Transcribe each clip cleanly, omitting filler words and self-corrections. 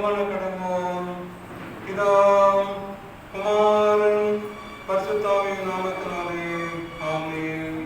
ஜெபமான கடவோம். இதோ குமாரன் பரிசுத்தாவியின் நாமத்தினாலே ஆமென்.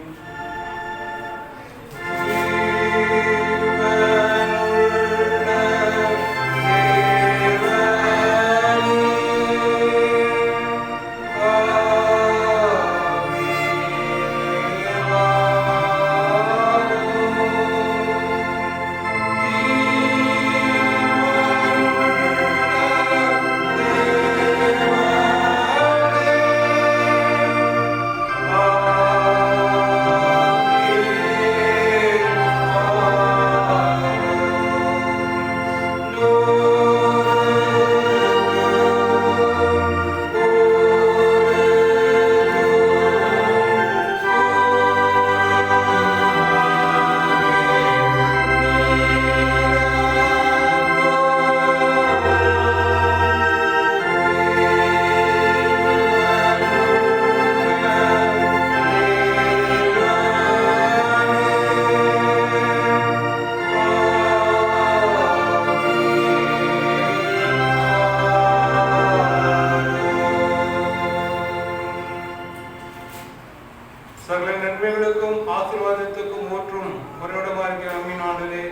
சகல நன்மைகளுக்கும் ஆசீர்வாதத்துக்கும் ஊற்றும் ஒருவடமாகிய அம்மின் ஆண்டவரே,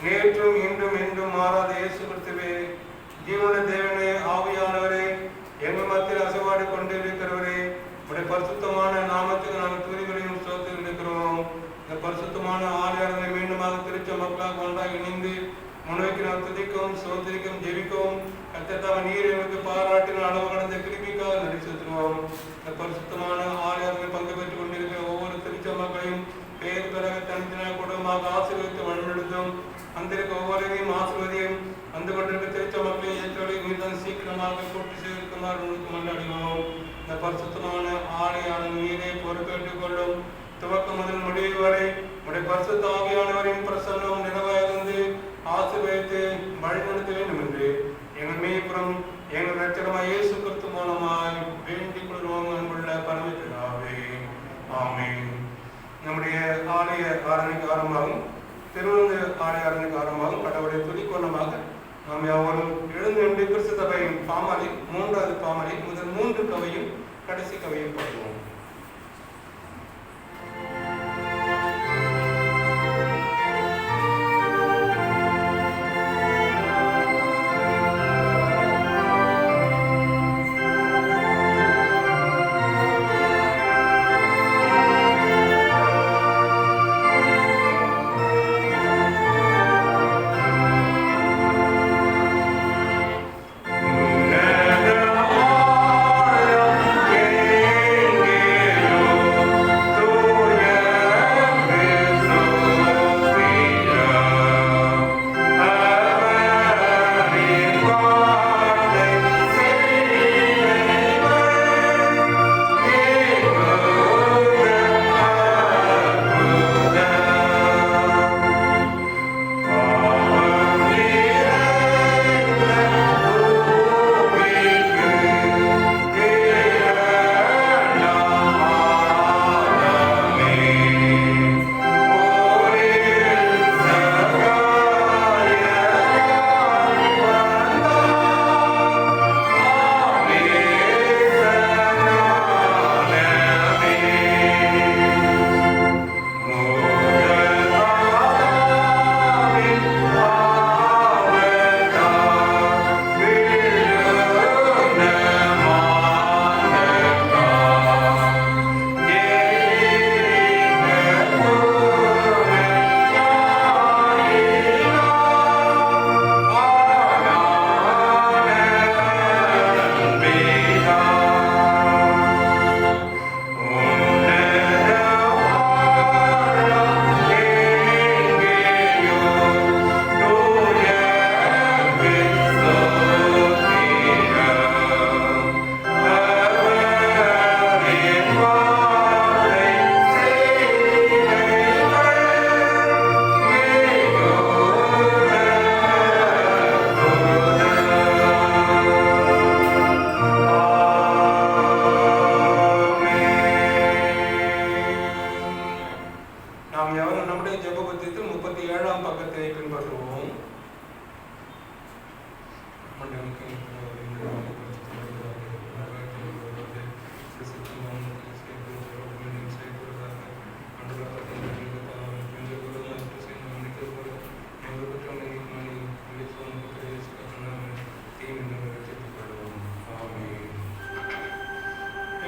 நேற்றும் இன்றும் என்றும் மாறாத இயேசு கிறிஸ்துவே, ஜீவனுள்ள தேவனே, ஆவியானவரே, எங்கள் மத்தியில் அசைவாடி கொண்டிருக்கிறவரே, உடைய பரிசுத்தமான நாமத்துக்கு நாங்கள் துதிகளையும் ஸ்தோத்திரம் இருக்கிறோம். இந்த பரிசுத்தமான ஆலயத்தை மீண்டுமாக திருச்ச மக்களாக ஒன்றாக இணைந்து முன்வைக்கு நாம் துதிக்கவும் ஸ்தோத்திரிக்கவும் ஜெபிக்கவும் கர்த்தர் நீர் எங்களுக்கு பாராட்டின அளவு கடந்த கிருபிக்காக நன்றி செலுத்துவோம். இந்த பரிசுத்தமான ஆலயத்தில் பங்கு பெற்றுக் கொண்டிருக்கிற ஒவ்வொரு திருச்ச மக்களையும் பேர் பிறக தனித்தன குடும்பமாக ஆசீர்வதித்து வழிநடத்தும். அந்திருக்க ஒவ்வொருவரையும் ஆசீர்வதியும் வந்து கொண்டிருக்க திருச்ச மக்களையும் ஏற்றவரை மீதான் சீக்கிரமாக கூட்டி சேர்க்குமாறு உங்களுக்கு மன்றாடுவோம். இந்த பரிசுத்தமான ஆலயான நீரை பொறுப்பேற்றுக் கொள்ளும். துவக்கம் முதல் முடிவு வரை உடைய பரிசுத்த ஆவியானவரின் பிரசன்னம் நிறைவாயிருந்து ஆசீர்வதித்து வழிநடத்த வேண்டும் என்று எங்கள் மேய்ப்புறம் எங்கள் இரட்சகமாய் இயேசு கிறிஸ்து மூலமாய் வேண்டிக் கொள்வோம். அன்புள்ள பரமபிதாவே, ஆமென். நம்முடைய ஆலய ஆராதனைக்கு ஆரம்பமாகும், திருவிருந்து ஆலய ஆராதனைக்கு ஆரம்பமாகும் கடவுளுடைய துதிக்கோணமாக நாம் யாவரும் எழுந்து நின்று கிறிஸ்து சபையின் பாமாலை 3வது பாமாலை முதல் 3 கவையும் கடைசி கவையும் பாடுவோம். Yeah.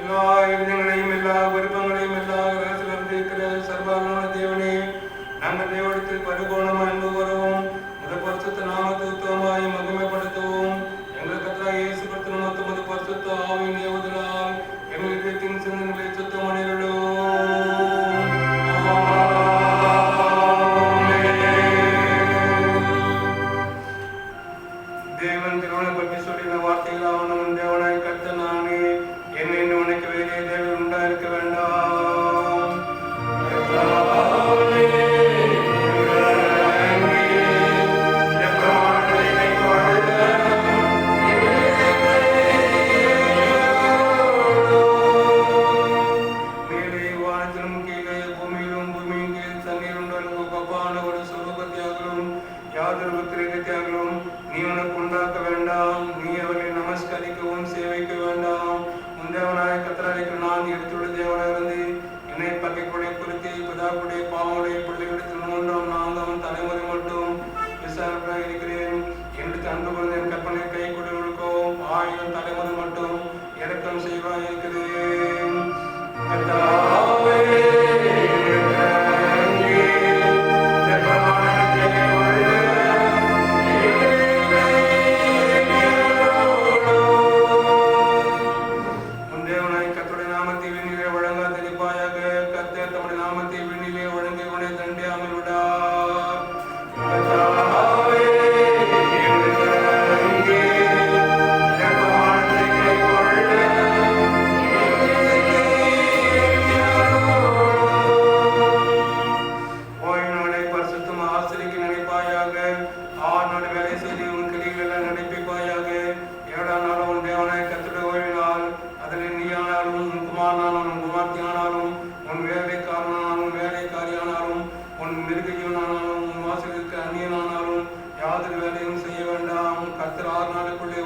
எல்லா விதங்களையும் எல்லா விருப்பங்களையும் எல்லா ரகசியத்திலிருந்து இருக்கிற சர்வான தேவனே, நாங்கள் தேவடத்தில் பரிபூர்ணம் அன்பு வரவும் முத பரிசுத்த நாமத்தை உத்தமமாய் மகிமைப்படுத்தவும் எங்கள் கர்த்தராகிய இயேசு கிறிஸ்து நாமத்தில் முத பரிசுத்த ஆவியின் ஏவுதலால் எங்கள் இதயத்தின் சிந்தனைகளை சுத்தம் பண்ணிவிடும். தேவன் திருவனை பற்றி சொல்லின வார்த்தைகள் அவனும் தேவனாய் கர்த்தர் நானே, என்னை உனக்கு வேறே தேவன் உண்டாயிருக்க வேண்டாம். மேலே வானத்திலும் கீழே பூமியிலும் பூமியின் கீழ் தண்ணீர் உண்டாலும் கப்பான ஒரு சொரூபத்தியாகவும் யாதொரு விக்கிரகத்தியாகவும் நீ உனக்கு உண்டாக்க வேண்டாம். நீ அவர்களை நமஸ்கரிக்கவும் சேவைக்க வேண்டாம். உன் தேவனாய கர்த்தராகிய நான் எடுத்துள்ள தேவனாயிருந்து என்னை பகைக்குடைய குறித்து பிதாக்குடைய பாவங்களுடைய பிள்ளைகளிடத்தில் 3ஆம் 4ஆம் தலைமுறை மட்டும் விசாரிப்பாக இருக்கிறேன். என்னுடைய அன்பு குழந்தை என் கற்பனை கை கொடுக்கும் 1000 தலைமுறை மட்டும் இறக்கம் செய்வாக இருக்கிறேன்.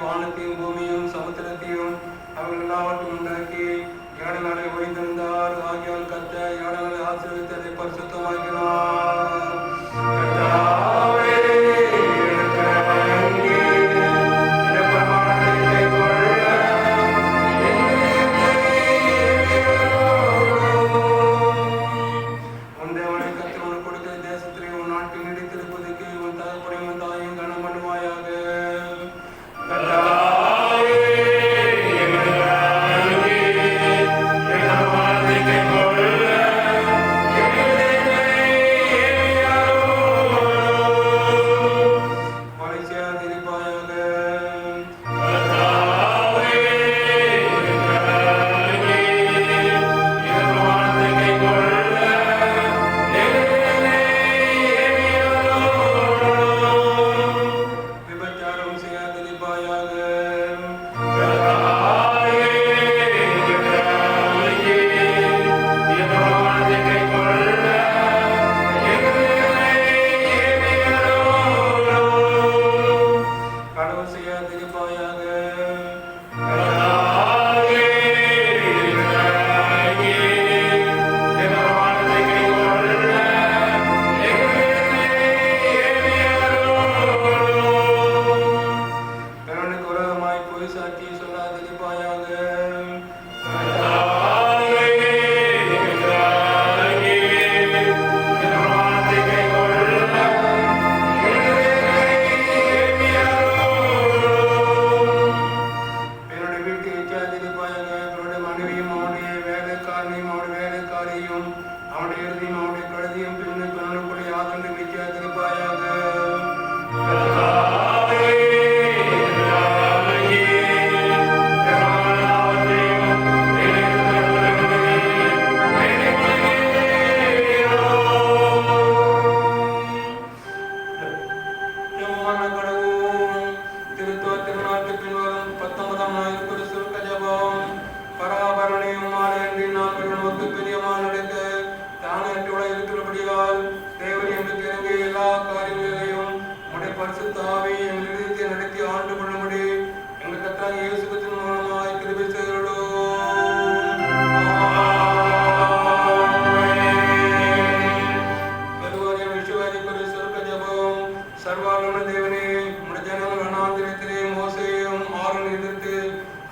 வானத்தையும் பூமியும் சமுத்திரத்தையும் அவர்கள் எல்லாவற்றையும் உண்டாக்கி 7 நாளை ஓய்ந்திருந்தார். ஆகியோர் கர்த்தர் 7 நாளை ஆசீர்வதித்து அதை பரிசுத்தமாக்கினார். உன் தேவனை கர்த்தர் உனக்கு கொடுக்கிற தேசத்திலே உன் நாட்டில் நீடித்திருப்பதற்கு உன் தகப்பனையும் உன் தாயையும் கனம் பண்ணுவாயாக.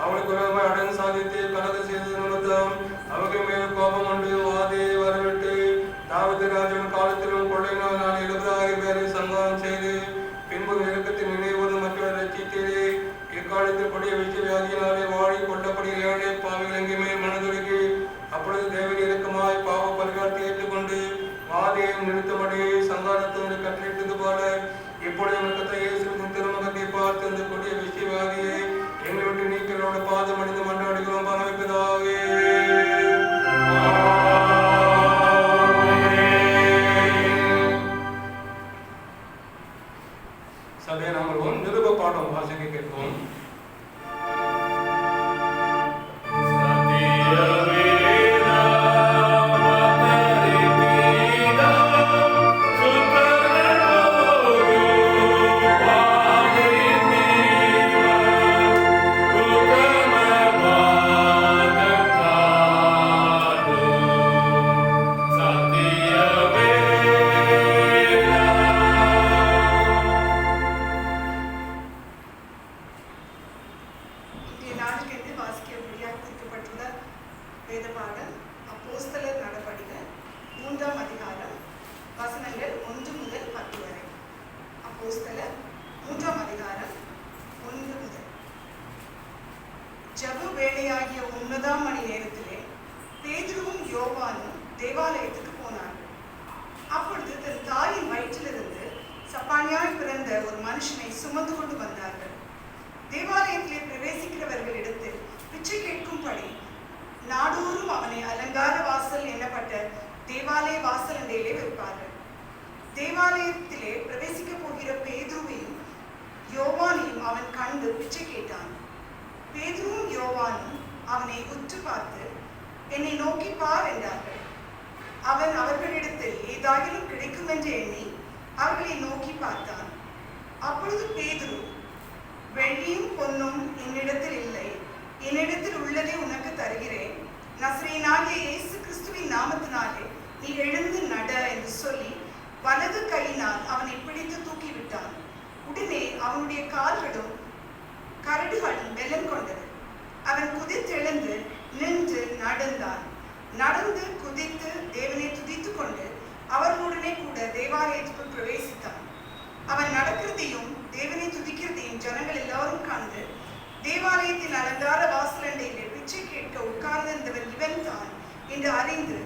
அவளுக்கு அடன் சாதித்து கலந்து செய்தது நிமித்தம் அவர்கள் மேல் கோபம் கொண்டு வாதையை வரவிட்டு தாவீது ராஜன் காலத்திலும் கொள்ளையினால் நான் 70,000 பேரை சங்காரம் செய்து பின்பு நெருக்கத்தின் நினைவோடு மற்றவர் ரட்சித்தீரே. இக்காலத்தில் கொடிய விஷவியாதியினாலே வாழி கொல்லப்படுகிற ஏழை பாவிகள் எங்கேயுமே மனதுருகி அப்பொழுது தேவன் இறக்கமாய் பாவ பரிகாரத்தை ஏற்றுக்கொண்டு வாதையை நிறுத்தபடி சங்காரத்தோடு கட்டளிட்டது போல இப்பொழுது எனக்கு இயேசுவின் திருமுகத்தை பார்த்து இந்த கொடிய விஷவியாதியை எங்களை விட்டு நீக்கிறோட பாதம் அடைந்து மன்றாடுகிறோம் பரமபிதாவே. சபையை நாங்கள் நிருப பாடம் வாசிக்க கேட்போம். தேவாலயத்துக்கு போனார். அப்பொழுது தன் தாயின் வயிற்றிலிருந்து சப்பானியாய் பிறந்த ஒரு மனுஷனை சுமந்து கொண்டு வந்தார்கள். தேவாலயத்திலே பிரவேசிக்கிறவர்களிடத்தில் பிச்சை கேட்கும்படி நாடோறும் அவனை அலங்கார வாசல் எனப்பட்ட தேவாலய வாசலண்டையிலே வைப்பார்கள். தேவாலயத்திலே பிரவேசிக்க போகிற பேதுருவையும் யோவானையும் அவன் கண்டு பிச்சை கேட்டான். பேதுருவும் யோவானும் அவனை உற்று பார்த்து, என்னை நோக்கி பார் என்றார்கள். அவன் அவர்களிடத்தில் ஏதாயிலும் கிடைக்கும் என்று எண்ணி அவர்களை நோக்கி பார்த்தான். அப்பொழுது பேதுரு, வெள்ளியும் பொன்னும் என்னிடத்தில் இல்லை, என்னிடத்தில் உள்ளதை உனக்கு தருகிறேன், நசரேயனாகிய இயேசு கிறிஸ்துவின் நாமத்தினாலே நீ எழுந்து நட என்று சொல்லி வலது கையினால் அவனை பிடித்து தூக்கிவிட்டான். உடனே அவனுடைய கால்களும் கரடுகளும் வெள்ளம் கொண்டது. அவன் குதித்தெழுந்து நின்று நடந்தான். நடந்து குதித்து தேவனை துதித்து கொண்டு அவர்களுடனே கூட தேவாலயத்துக்குள் பிரவேசித்தான். அவன் நடக்கிறதையும் தேவனை துதிக்கிறதையும் ஜனங்கள் எல்லாரும் கண்டு தேவாலயத்தின் அலங்கார வாசலண்டையிலே பிச்சை கேட்க உட்கார்ந்திருந்தவன் இவன் தான் என்று அறிந்து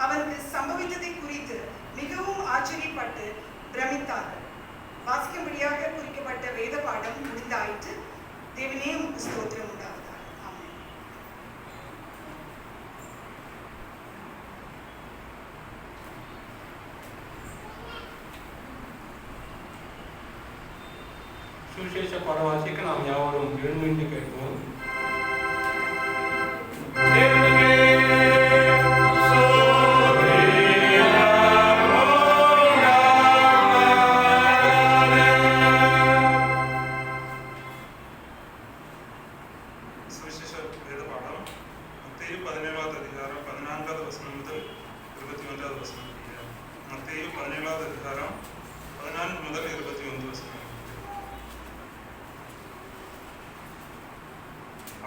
அவனுக்கு சம்பவித்ததை குறித்து மிகவும் ஆச்சரியப்பட்டு பிரமித்தார்கள். வாசிக்கும்படியாக குறிக்கப்பட்ட வேத பாடம் முடிந்தாயிற்று. தேவனே உமக்கு ஸ்தோத்திரம் உண்டாவதாக. ஆமென். சுவிசேஷ பாடம் வாசிக்க நாம் யாவரும் எழுந்து கேட்போம்.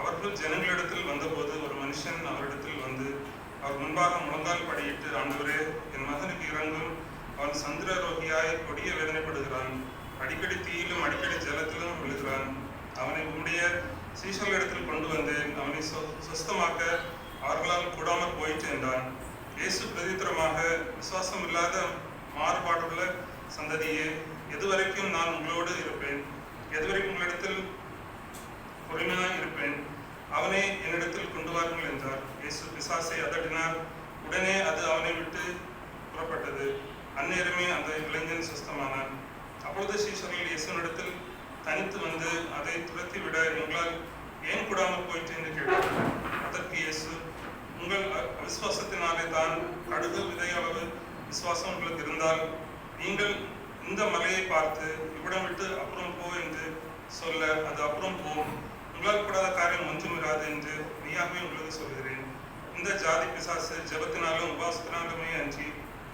அவர்கள் ஜனங்களிடத்தில் வந்தபோது ஒரு மனுஷன் அவரிடத்தில் வந்து அவர் முன்பாக முழங்கால் படியிட்டு, ஆண்டவரே, என் மகனுக்கு இறங்கும், அவன் சந்திரரோகியாய் கொடிய வேதனைப்படுகிறான், அடிக்கடி தீயிலும் அடிக்கடி ஜலத்திலும் விழுகிறான். அவனை உம்முடைய சீஷர்களிடத்தில் கொண்டு வந்தேன், அவனை சுஸ்தமாக்க அவர்களால் கூடாமற் போயிற்று என்றான். இயேசு பிரதித்திரமாக, விசுவாசம் இல்லாத மாறுபாடுள்ள சந்ததியே, எதுவரைக்கும் நான் உங்களோடு இருப்பேன்? எதுவரைக்கும் உங்களிடத்தில் பொறுமையாக இருப்பேன்? அவனை என்னிடத்தில் கொண்டு வாருங்கள் என்றார். இயேசு பிசாசை அதட்டினார். உடனே அது அவனை விட்டு புறப்பட்டது. அந்நேரமே அந்த இளைஞன் சுஸ்தமானான். அப்பொழுது சீஷர்கள் இயேசுவினிடத்தில் தனித்து வந்து அதை துரத்திவிட எங்களால் ஏன் கூடாமல் போயிற்று என்று கேட்டார்கள். அதற்கு இயேசு, உங்கள் அவிசுவாசத்தினாலே தான், கடுகு விதையளவு விசுவாசம் உங்களுக்கு இருந்தால் நீங்கள் இந்த மலையை பார்த்து இவ்விடம் விட்டு அப்புறம் போ என்று சொல்ல அது அப்புறம் போகும். உங்களால் கூடாத காரியம் ஒன்றும் இராது என்று மெய்யாகவே உங்களுக்கு சொல்கிறேன். இந்த ஜாதி பிசாசு ஜெபத்தினாலும் உபாசத்தினாலுமே அன்றி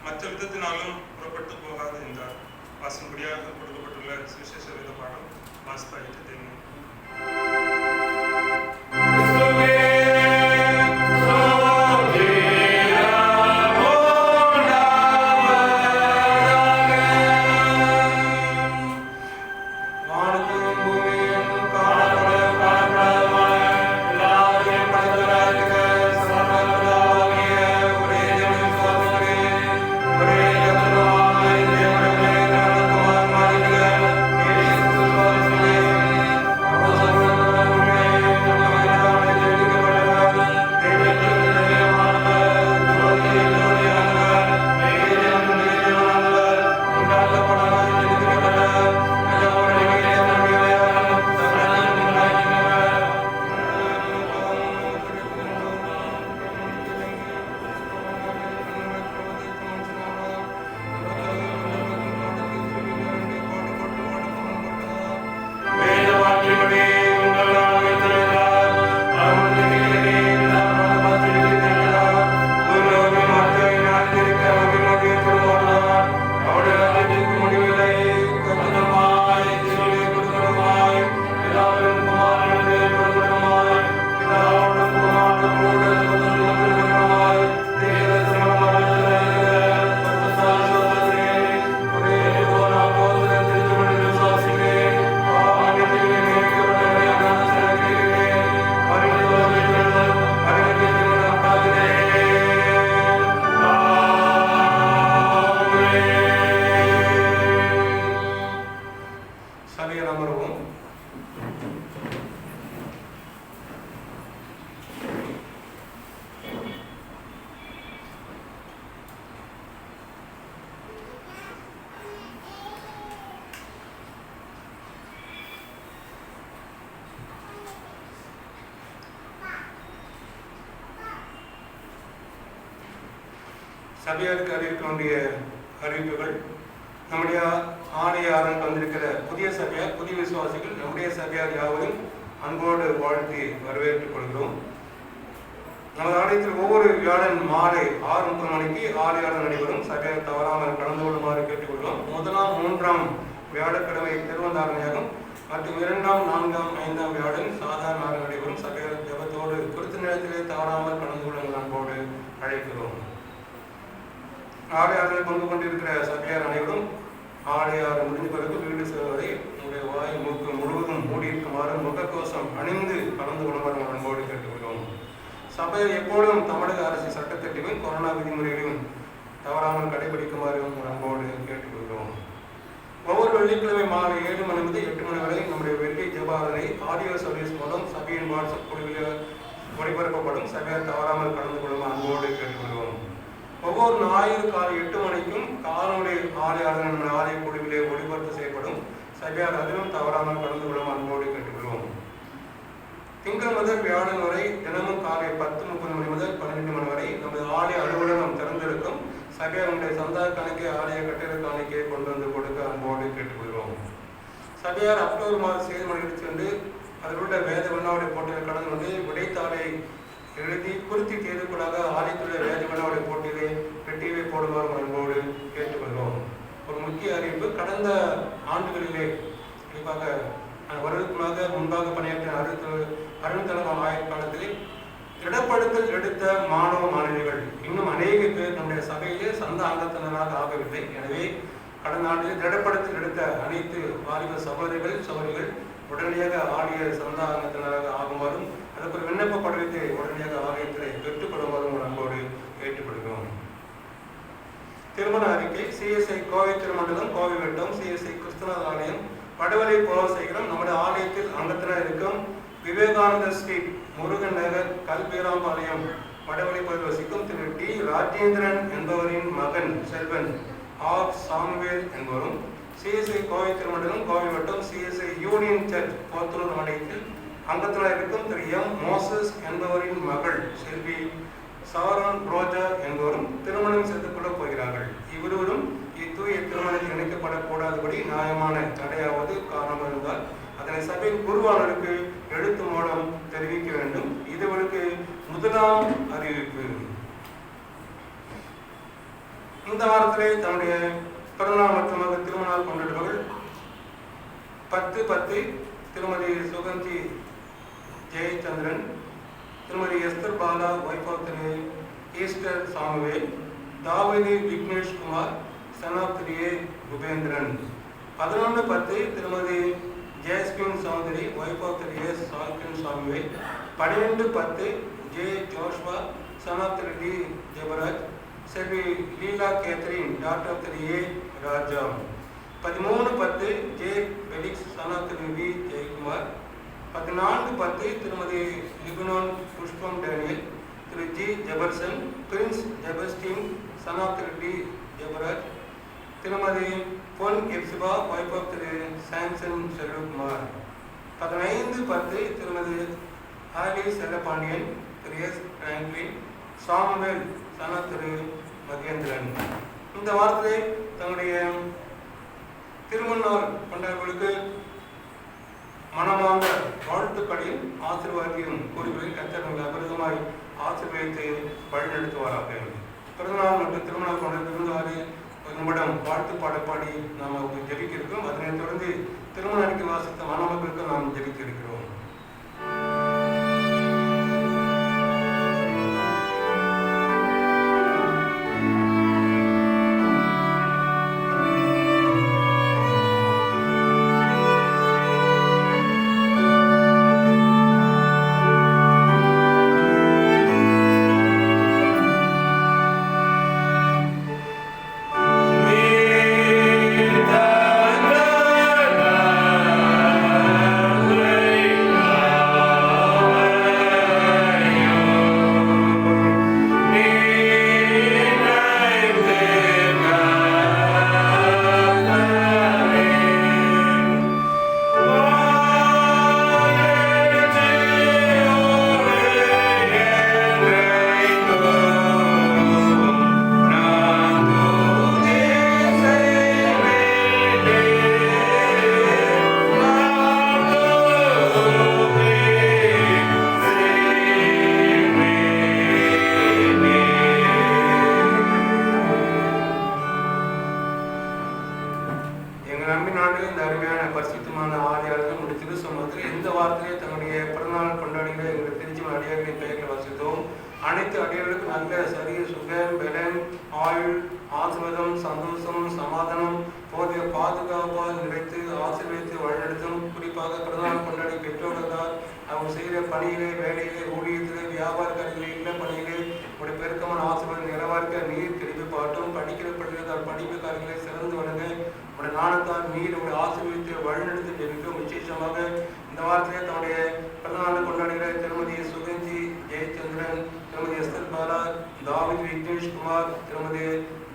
மற்ற விதத்தினாலும் புறப்பட்டு போகாது என்றார். வாசன்படியாக கொடுக்கப்பட்டுள்ள சுவிசேஷ வேத பாடம் வாசித்தாயிற்று. தேவனே சபையாருக்கு அறிவிக்க வேண்டிய அறிவிப்புகள். நம்முடைய ஆலய ஆரம்பித்து வந்திருக்கிற புதிய சபையார், புதிய விசுவாசிகள், நம்முடைய சபையார் யாவரும் அன்போடு வாழ்த்தி வரவேற்றுக் கொள்கிறோம். நமது ஆலயத்தில் ஒவ்வொரு வியாழன் மாலை 6:30 மணிக்கு ஆலயம் நடைபெறும். சபையார் தவறாமல் கலந்து கொள்ளுமாறு கேட்டுக்கொள்கிறோம். முதலாம் 3ஆம் வியாழக்கிழமை திருவந்தாரணையாகும் மற்றும் 2ஆம் 4ஆம் 5ஆம் வியாழன் சாதாரண நடைபெறும். சபையார் ஜபத்தோடு குறித்த நேரத்திலே தவறாமல் கலந்து கொள்ளுங்கள் அன்போடு அழைக்கிறோம். ஆலயாரில் பங்கு கொண்டிருக்கிற சபையார் அனைவரும் ஆலயார் முடிந்த பிறகு வீடு செல்வதை உங்களுடைய வாய் மூக்கு முழுவதும் மூடியிருக்குமாறு முகக்கவசம் அணிந்து கலந்து கொள்ளுமாறு அன்போடு கேட்டுக்கொள்கிறோம். சபையில் எப்பொழுதும் தமிழக அரசு சட்டத்திட்டமும் கொரோனா விதிமுறைகளையும் தவறாமல் கடைபிடிக்குமாறு அன்போடு கேட்டுக்கொள்கிறோம். ஒவ்வொரு வெள்ளிக்கிழமை மாலை 7 மணி முதல் 8 மணி வரை நம்முடைய வெள்ளி ஜெபாலனை ஆடியோ சர்வீஸ் மூலம் சபையின் வாட்ஸ்அப் குழுவில் ஒளிபரப்பப்படும். சபையார் தவறாமல் கலந்து கொள்ளும் அன்போடு கேட்டுக்கொள்கிறோம். ஒவ்வொரு ஞாயிறு காலை 8 மணிக்கும் காலனுடைய ஆலயாளர் நம்முடைய ஆலய குழுவிலே ஒளிபரப்பு செய்யப்படும். சபையார் அதிலும் தவறாமல் கலந்து கொள்ளும் அன்போடு கேட்டுக்கொள்வோம். திங்கள் முதல் வியாழன் வரை தினமும் காலை 10:30 மணி முதல் 12 மணி வரை நமது ஆலய அலுவலகம் திறந்திருக்கும். சபையாருடைய சந்தா கணக்கை ஆலய கட்டிட காணிக்கை கொண்டு வந்து கொடுக்க அன்போடு கேட்டுக்கொள்கிறோம். சபையார் அக்டோபர் மாதம் செய்திமொழிக்கு சென்று அதில் உள்ள வேத விண்ணாவுடைய போட்டியில் கலந்து கொண்டு விடைத்தாளை எழுதி குறித்து தேர்வுக்கூடாக ஆலயத்துள்ள வேத விண்ணாவுடைய போட்டியிலே வெற்றியை போடுமாறு அன்போடு கேட்டுக்கொள்கிறோம். ஒரு முக்கிய அறிவிப்பு, கடந்த ஆண்டுகளிலே குறிப்பாக வருடத்துக்கு முன்பாக பணியாற்றின அருள்தலகம் ஆய்வு காலத்தில் திடப்படுத்தல் எடுத்த மாணவ மாணவிகள் இன்னும் அநேக பேர் நம்முடைய சபையிலே சந்த அங்கத்தினராக ஆகவில்லை. எனவே கடந்த ஆண்டில் திடப்படுத்தல் எடுத்த அனைத்து வாலிப சகோதரிகள் உடனடியாக ஆலய சந்த அங்கத்தினராக ஆகுமாறும் அதற்கு ஒரு விண்ணப்ப படிவத்தை உடனடியாக ஆலயத்தில் பெற்றுக்கொள்ளுமாறும் அன்போடு கேட்டுக்கொள்கிறோம். திருமண அறிக்கை. சிஎஸ்ஐ கோவை திருமண்டலம், கோவை வட்டம், சிஎஸ்ஐ கிறிஸ்துவ ஆலயம், வடவரை போலசேகரம். நம்முடைய ஆலயத்தில் அங்கத்தினர் இருக்கும் விவேகானந்த ஸ்ட்ரீட், முருகன் நகர், கல்பேராம்பாளையம், வடவரை பகுதியில் வசிக்கும் திரு டி ராஜேந்திரன் என்பவரின் மகன் செல்வன் ஆர் சாமுவேல் என்பவரும், சிஎஸ்ஐ கோவை திருமண்டலம், கோவை வட்டம், சிஎஸ்ஐ யூனியன் சர்ச் போத்தனூர் ஆலயத்தில் அங்கத்தினர் இருக்கும் திரு எம் மோசஸ் என்பவரின் மகள் செல்வி சாரான் ரோஜா என்பவரும் திருமணம் செய்து கொள்ளப் போகிறார்கள். இவரும் இத்தூய திருமணத்தில் இணைக்கப்படக்கூடாதபடி நியாயமான தடையாவது காரணம் இருந்தால் அதனை சபையின் குருவானருக்கு எழுத்து மூலம் தெரிவிக்க வேண்டும். இதுவருக்கு முதலாம் அறிவிப்பு. இந்த வாரத்திலே தன்னுடைய பிறந்தநாள் மற்றும் திருமணம் கொண்டாடுபவர்கள் 10/10 திருமதி சுகந்தி ஜெயச்சந்திரன், திருமதி எஸ்தர் பாலா, வைஃப் ஆஃப் திரு ஈஸ்டர் சாமுவேல், தாவதி விக்னேஷ் குமார், சன் ஆஃப் திரு ஏ குபேந்திரன். 11/10 திருமதி ஜெயஸ்பின் சௌதரி, வைஃப் ஆஃப் திரு எஸ் சால்கன் Samuel. 12/10 J Joshua, son of திரு டி ஜெபராஜ், செல்வி லீலா கேத்ரின், டாக்டர் ஆஃப் திரு A Raja. 13/10 J Felix, son of திரு வி ஜெயக்குமார். 14/10 திருமதி லிபனான் புஷ்பம் டேனியல், திரு G Jefferson, Prince Jebastin, son of திரு டி ஜெபராஜ். திருமதி பொன் எப்சிபா, வைஃப் ஆஃப் திரு சாம்சன் செல்வகுமார். 15/10 திருமதி ஆலி செல்லப்பாண்டியன், திரு S Franklin, Samuel, son of திரு மகேந்திரன். இந்த வாரத்திலே தன்னுடைய திருமண நாள் கொண்டாடுகளுக்கு மனமார்ந்த வாழ்த்துக்களையும் ஆசீர்வாதத்தையும் கூறுகளில் கர்த்தர் அபரிதமாய் ஆசீர்வதித்து வழிநடத்துவாராக. பிறந்தநாள் மற்றும் திருமணம் கொண்ட விருந்தாளி ஒரு நிமிடம் வாழ்த்து பாடப்பாடி நாம் ஜெபிக்க இருக்கிறோம். அதனைத் தொடர்ந்து திருமண அறிக்கை வாசித்த மணமக்களுக்கு நாம் ஜெபிக்க இருக்கிறோம். Way செய்யும் அடியார்களின் பெயர்களை வசித்தோம். அனைத்து அடியார்களுக்கும் நல்ல சரிய சுகம் பலன் ஆயுள் ஆசீர்வாதம் சந்தோஷம் சமாதானம் போதிய பாதுகாப்பால் நிறைத்து ஆசீர்வதித்து வழிநடத்தும். குறிப்பாக பிறந்தநாள் கொண்டாடி பெற்றோர்களால் அவங்க செய்கிற பணியிலே வேலையிலே ஊழியத்திலே வியாபார காரியங்களில் இல்ல பணியிலே உடைய பெருக்கமான ஆசீர்வாதம் நிலவார்க்க நீர் திருப்பி பாட்டும். படிக்கிற பள்ளிகள் படிப்பு காரியங்களை சிறந்து வழங்க உடைய நாணத்தால் நீர் உடைய ஆசீர்வதித்து வழிநடத்தி ஜெபிக்கும். விசேஷமாக இந்த வாரத்திலே தன்னுடைய பிறந்தநாள் கொண்டாடுகிற திருமதி சுகந்தி ஜெயச்சந்திரன், திருமதி எஸ்தர் பாலா, தாவித் விக்னேஷ்குமார், திருமதி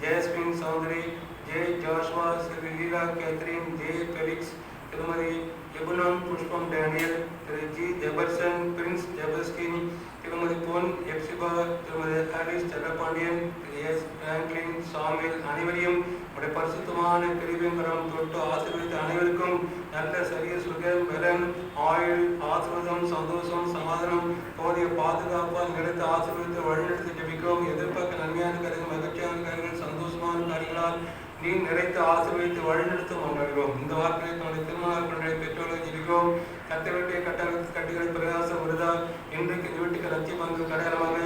ஜெயஸ்வின் சௌதரி, ஜே ஜாஷ்வா, சிறு லீலா கேத்ரின், ஜே பெலிக்ஸ், திருமதி எபுலம் புஷ்பம் டேனியல், திரு ஜி ஜெபர்சன், பிரின்ஸ் ஜெபஸ்கின், திருமதி பொன் எப்சிபா, திருமதி ஹாரிஸ் செல்லப்பாண்டியன், திரு எஸ் பிராங்க்லின் சாமில் அனைவரையும் உடைய பரிசுத்தமான பிரிவிங்கரம் தொட்டு ஆசீர்வதித்த அனைவருக்கும் நல்ல சரிய சுகம் பலன் ஆயுள் ஆசீர்வாதம் சந்தோஷம் சமாதானம் போதிய பாதுகாப்பால் நிறுத்த ஆசீர்வதித்து வழிநடத்தி ஜெபிக்கிறோம். எதிர்பார்க்க நன்மையான காரியங்கள் மகிழ்ச்சியான காரியங்கள் சந்தோஷமான காரியங்களால் நீ நிறைத்து ஆசீர்வதித்து வழிநடத்தும் கொண்டாடுகிறோம். இந்த வார்த்தையை தன்னுடைய திருமண கொண்டாடி பெற்றோர்கள் ஜெபிக்கிறோம். கட்டை கட்டுகளை பிரகாசம் வருதா இன்றைக்கு இந்த வீட்டுக்கு லட்சிய பங்கு அடையாளமாக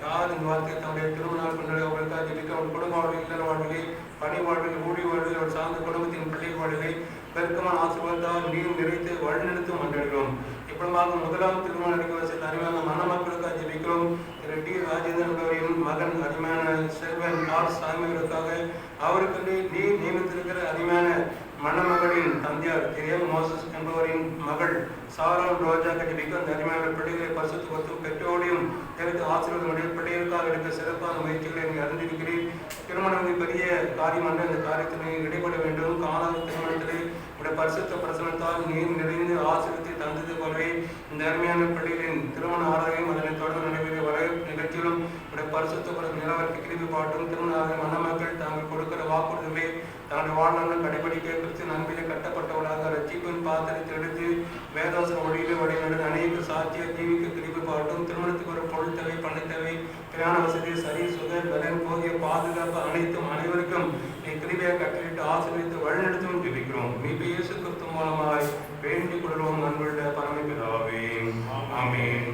யார் இந்த வார்த்தையை தன்னுடைய திருமண கொண்டாடி அவர்களுக்காக ஜெபிக்க அவர்கள் குடும்ப வாழ்வில் இல்லற வாழ்விலே பணி வாழ்வில் ஊழி வாழ்வில் அவர் சார்ந்த குடும்பத்தின் பிள்ளை வாழ்விலே பெருக்கமான ஆசீர்வாதத்தால் நீ நிறைத்து வழிநடத்தும் கொண்டாடுகிறோம். இப்படிமாக முதலாம் திருமணம் நடக்க வசதி அறிவான மணமக்களுக்காக ஜெபிக்கிறோம். திரு டி ராஜேந்திரன் என்பவரின் மகன் அருமையான செல்வன் ஆர் சாமிகளுக்காக அவருக்கு நீ நியமித்திருக்கிற அருமையான மணமகளின் தந்தையார் திரு எம் மோசஸ் என்பவரின் மகள் சாரான் ரோஜா கட்டிபிக்க அந்த அருமையான பிள்ளைகளை பரிசுத்து கொடுத்து பெற்றோரையும் எனக்கு ஆசீர்வாதமுடைய பிள்ளைகளுக்காக எடுக்க சிறப்பான முயற்சிகளை நீ அறிந்திருக்கிறேன். திருமணம் பெரிய காரியம் என்ற இந்த காரியத்தில் இடைபட வேண்டும். காணாத திருமணத்திலே உடைய பரிசுத்த பிரசனத்தால் நீர் நிறைந்து ஆசீர்வத்தை தந்தது போலவே இந்த அருமையான பிள்ளைகளின் திருமண ஆராயம் அதனை தொடர்ந்து நடைபெற வர நிகழ்ச்சியிலும் உடைய பரிசுத்த நிலவரத்தை கிருபி பாட்டும். திருமண ஆராய மணமக்கள் தாங்கள் கொடுக்கிற வாக்குறுதிகளை தன்னுடைய வாழ்நாள் கடைபிடிக்க கிறிஸ்து நன்மையிலே கட்டப்பட்டவர்களாக ரட்சிப்பின் பாத்திரத்தை எடுத்து வேதாசன ஒளியிலே வழிநடந்து அநேக சாட்சியை ஜீவிக்க கிருபி பாட்டும். திருமணத்துக்கு ஒரு பொருள் தேவை பணத் தேவை பிரயாண வசதி சரி சுக பலன் போதிய பாதுகாப்பு அனைத்தும் அனைவருக்கும் நீ கிருபையை கட்டளிட்டு ஆசீர்வதித்து வழிநடத்தும் ஜெபிக்கிறோம். மீட்பு இயேசு கிறிஸ்து மூலமாய் வேண்டிக் கொள்கிறோம் அன்புள்ள பரமபிதாவே, ஆமென்.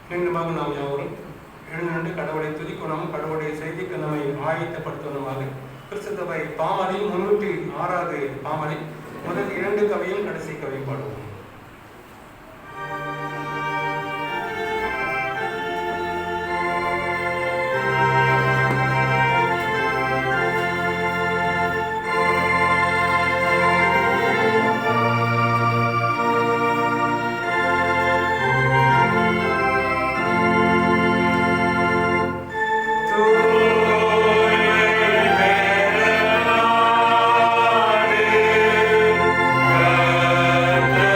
மீண்டுமாக நாம் யாவரும் எழுந்து கடவுளை துதிக்கணும், கடவுளுடைய செய்திக்கு நம்மை ஆயத்தப்படுத்தணுமாக. கிறிஸ்துவை பாமரி 306 பாமரி முதல் 2 கவியும் கடைசி கவியும் பாடுவோம். Amen.